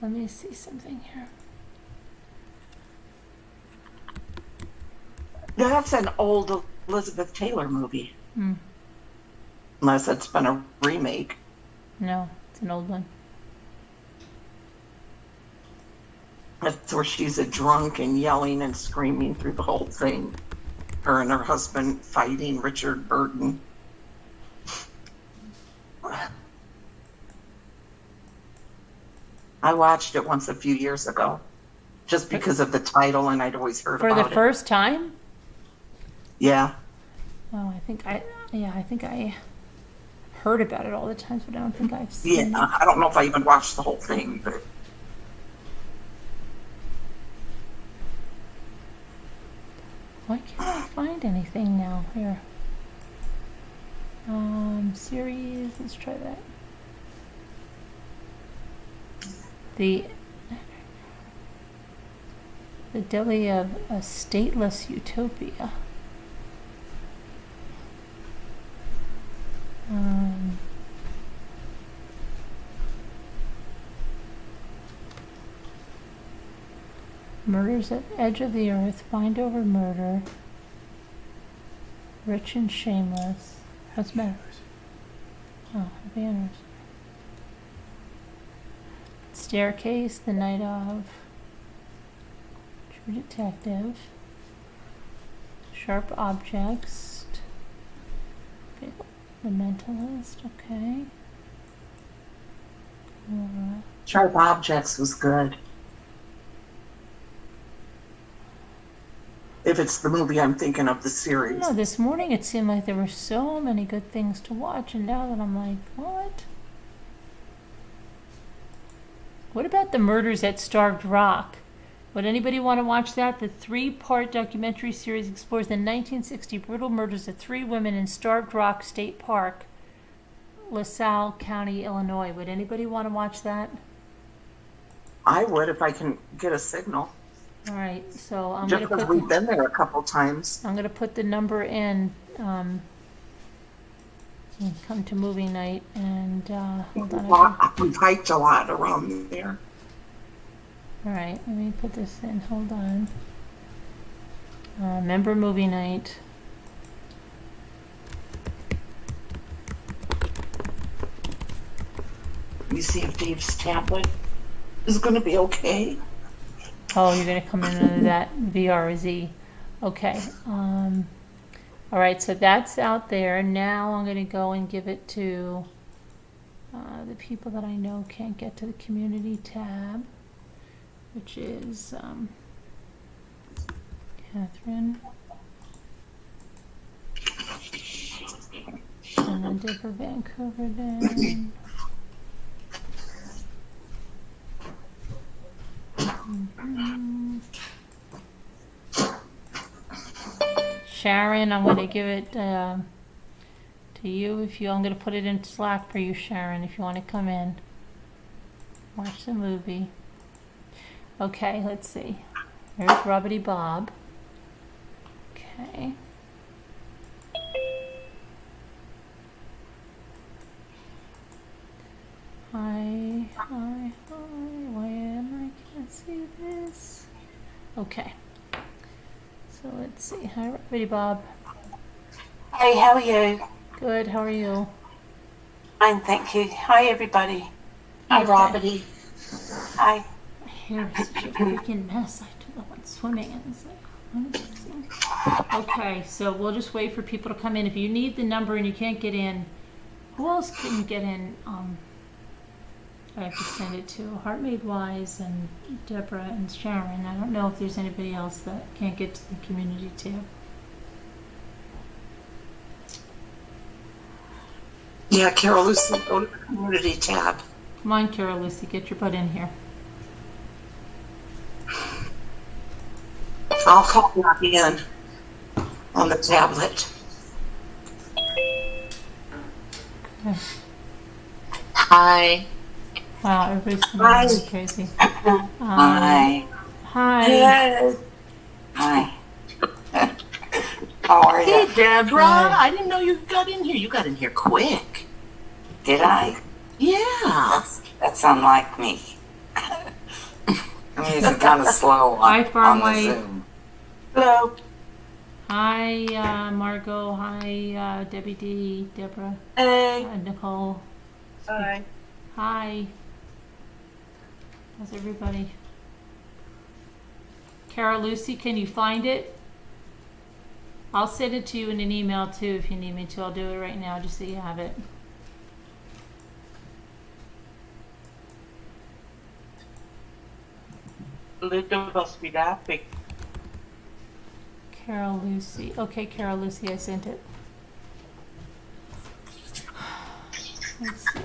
Speaker 1: Let me see something here.
Speaker 4: That's an old Elizabeth Taylor movie.
Speaker 1: Hmm.
Speaker 4: Unless it's been a remake.
Speaker 1: No, it's an old one.
Speaker 4: That's where she's a drunk and yelling and screaming through the whole thing. Her and her husband fighting Richard Burton. I watched it once a few years ago, just because of the title, and I'd always heard
Speaker 1: For
Speaker 4: about
Speaker 1: the first time?
Speaker 4: Yeah.
Speaker 1: Oh, I think I heard about it all the time, but I don't think I've seen
Speaker 4: Yeah,
Speaker 1: it.
Speaker 4: I don't know if I even watched the whole thing, but
Speaker 1: Why can't I find anything now? Here. Series, let's try that. The Deli of a Stateless Utopia. Murders at Edge of the Earth, Find Over Murder, Rich and Shameless. What's the matter? Oh, happy anniversary. Staircase, The Night of, True Detective, Sharp Objects, The Mentalist, okay. Laura.
Speaker 4: Sharp Objects was good. If it's the movie I'm thinking of, the series.
Speaker 1: No, this morning it seemed like there were so many good things to watch, and now that I'm like, what? What about The Murders at Starved Rock? Would anybody want to watch that? The 3-part documentary series explores the 1960 brutal murders of 3 women in Starved Rock State Park, LaSalle County, Illinois. Would anybody want to watch that?
Speaker 4: I would if I can get a signal.
Speaker 1: All right, so I'm
Speaker 4: Just
Speaker 1: going to
Speaker 4: because
Speaker 1: put
Speaker 4: we've been there a couple times.
Speaker 1: I'm going to put the number in. And come to movie night, and hold on.
Speaker 4: We've hiked a lot around there.
Speaker 1: All right, let me put this in. Hold on. Member movie night.
Speaker 4: You see if Dave's tablet is going to be okay.
Speaker 1: Oh, you're going to come in under that VRZ. Okay. All right, so that's out there. Now I'm going to go and give it to the people that I know can't get to the community tab, which is Catherine. And then Deborah Vancouver then. Sharon, I'm going to give it to you. I'm going to put it in Slack for you, Sharon, if you want to come in. Watch the movie. Okay, let's see. There's Rubbity Bob. Okay. Hi. When I can't see this. Okay. So let's see. Hi, Rubbity Bob.
Speaker 8: Hey, how are you?
Speaker 1: Good. How are you?
Speaker 8: Fine, thank you. Hi, everybody.
Speaker 4: Hi,
Speaker 1: Okay.
Speaker 4: Robbity.
Speaker 8: Hi.
Speaker 1: My hair is such a freaking mess. I don't know what's swimming in. It's like, what is this? Okay, so we'll just wait for people to come in. If you need the number and you can't get in, who else couldn't get in? I have to send it to Heart Made Wise and Deborah and Sharon. I don't know if there's anybody else that can't get to the community tab.
Speaker 4: Yeah, Carol Lucy, go to the community tab.
Speaker 1: Come on, Carol Lucy, get your butt in here.
Speaker 4: I'll call back in on the tablet.
Speaker 1: Okay.
Speaker 8: Hi.
Speaker 1: Wow, everybody's coming
Speaker 4: Hi.
Speaker 1: in really crazy.
Speaker 8: Hi.
Speaker 1: Hi.
Speaker 8: Hello. Hi. How are
Speaker 7: Hey,
Speaker 8: you?
Speaker 7: Deborah.
Speaker 1: Hi.
Speaker 7: I didn't know you got in here. You got in here quick.
Speaker 8: Did I?
Speaker 7: Yeah.
Speaker 8: That's unlike me. I'm usually kind of slow
Speaker 1: Hi,
Speaker 8: on the
Speaker 1: Farmway.
Speaker 8: Zoom.
Speaker 7: Hello.
Speaker 1: Hi, Margot. Hi, Debbie D, Deborah,
Speaker 7: Hey.
Speaker 1: Nicole.
Speaker 7: Hi.
Speaker 1: Hi. How's everybody? Carol Lucy, can you find it? I'll send it to you in an email too if you need me to. I'll do it right now just so you have it.
Speaker 7: Linda must be laughing.
Speaker 1: Carol Lucy. Okay, Carol Lucy, I sent it. Let's see.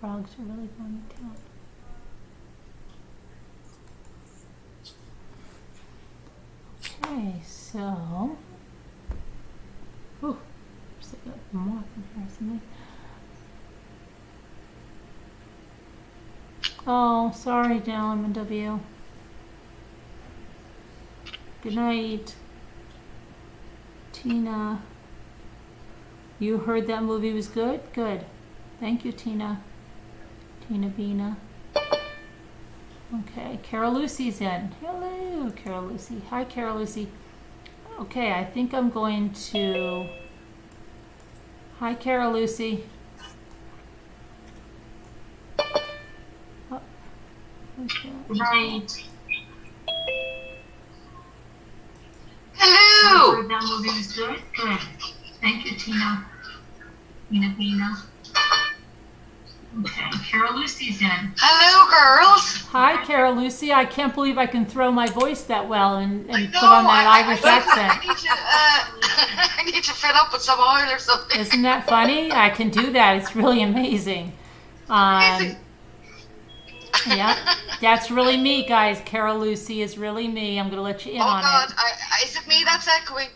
Speaker 1: Frogs are really going to town. Okay, so. Ooh, there's like a moth in here or something. Oh, sorry, Dale, I'm in W. Good night, Tina. You heard that movie was good? Good. Thank you, Tina. Tina Bina. Okay, Carol Lucy's in. Hello, Carol Lucy. Hi, Carol Lucy. Okay, I think I'm going to... Hi, Carol Lucy. Oh,
Speaker 9: Right.
Speaker 1: hello!
Speaker 9: Heard that movie was good? Good. Thank you, Tina. Tina Bina. Okay, Carol Lucy's in.
Speaker 10: Hello, girls.
Speaker 1: Hi, Carol Lucy. I can't believe I can throw my voice that well and
Speaker 10: I
Speaker 1: put on that Irish
Speaker 10: I
Speaker 1: accent.
Speaker 10: need to, I need to fill up with some oil or something.
Speaker 1: Isn't that funny? I can do that. It's really amazing. Yeah, that's really me, guys. Carol Lucy is really me. I'm gonna let you in on
Speaker 10: God,
Speaker 1: it.
Speaker 10: is it me that's echoing?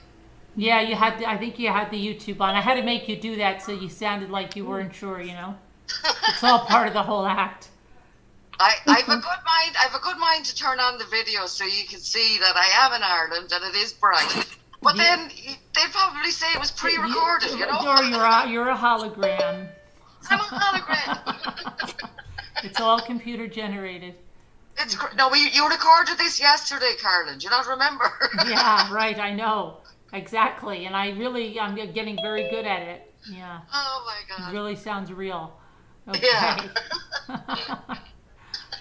Speaker 1: Yeah, you had. I think you had the YouTube on. I had to make you do that so you sounded like you weren't sure. You know, it's all part of the whole act.
Speaker 10: I have a good mind. I have a good mind to turn on the video so you can see that I am in Ireland and it is bright. But then they'd probably say it was pre-recorded, you know?
Speaker 1: Or you're a hologram.
Speaker 10: I'm a hologram.
Speaker 1: It's all computer generated.
Speaker 10: No, you recorded this yesterday, Carolyn. Do you not remember?
Speaker 1: Yeah, right. I know exactly, and I'm getting very good at it. Yeah.
Speaker 10: Oh my God.
Speaker 1: It really sounds real. Okay.
Speaker 10: Yeah.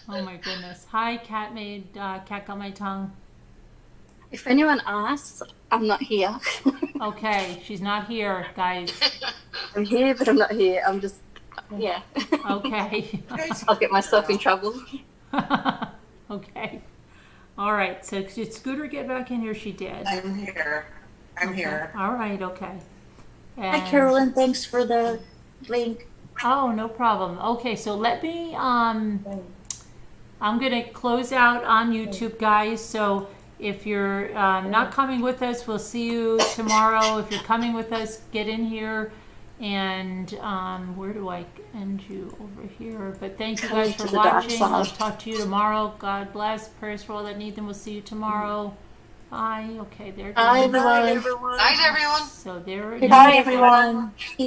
Speaker 1: Oh my goodness. Hi, cat got my tongue.
Speaker 11: If anyone asks, I'm not here.
Speaker 1: Okay, she's not here, guys.
Speaker 11: I'm here, but I'm not here. I'm just, yeah.
Speaker 1: Okay.
Speaker 11: I'll get myself in trouble.
Speaker 1: Okay. All right. So did Scooter get back in here? She did.
Speaker 12: I'm here. I'm here.
Speaker 1: All right. Okay.
Speaker 11: Hi, Carolyn. Thanks for the link.
Speaker 1: Oh, no problem. Okay, so let me, I'm going to close out on YouTube, guys. So if you're not coming with us, we'll see you tomorrow. If you're coming with us, get in here. And where do I end you? Over here. But thank you guys for watching. I'll talk to you tomorrow. God bless. Prayers for all that need them. We'll see you tomorrow. Bye. Okay, there it is.
Speaker 11: Hi, everyone.
Speaker 10: Night, everyone.
Speaker 1: So there it is.
Speaker 11: Hi, everyone.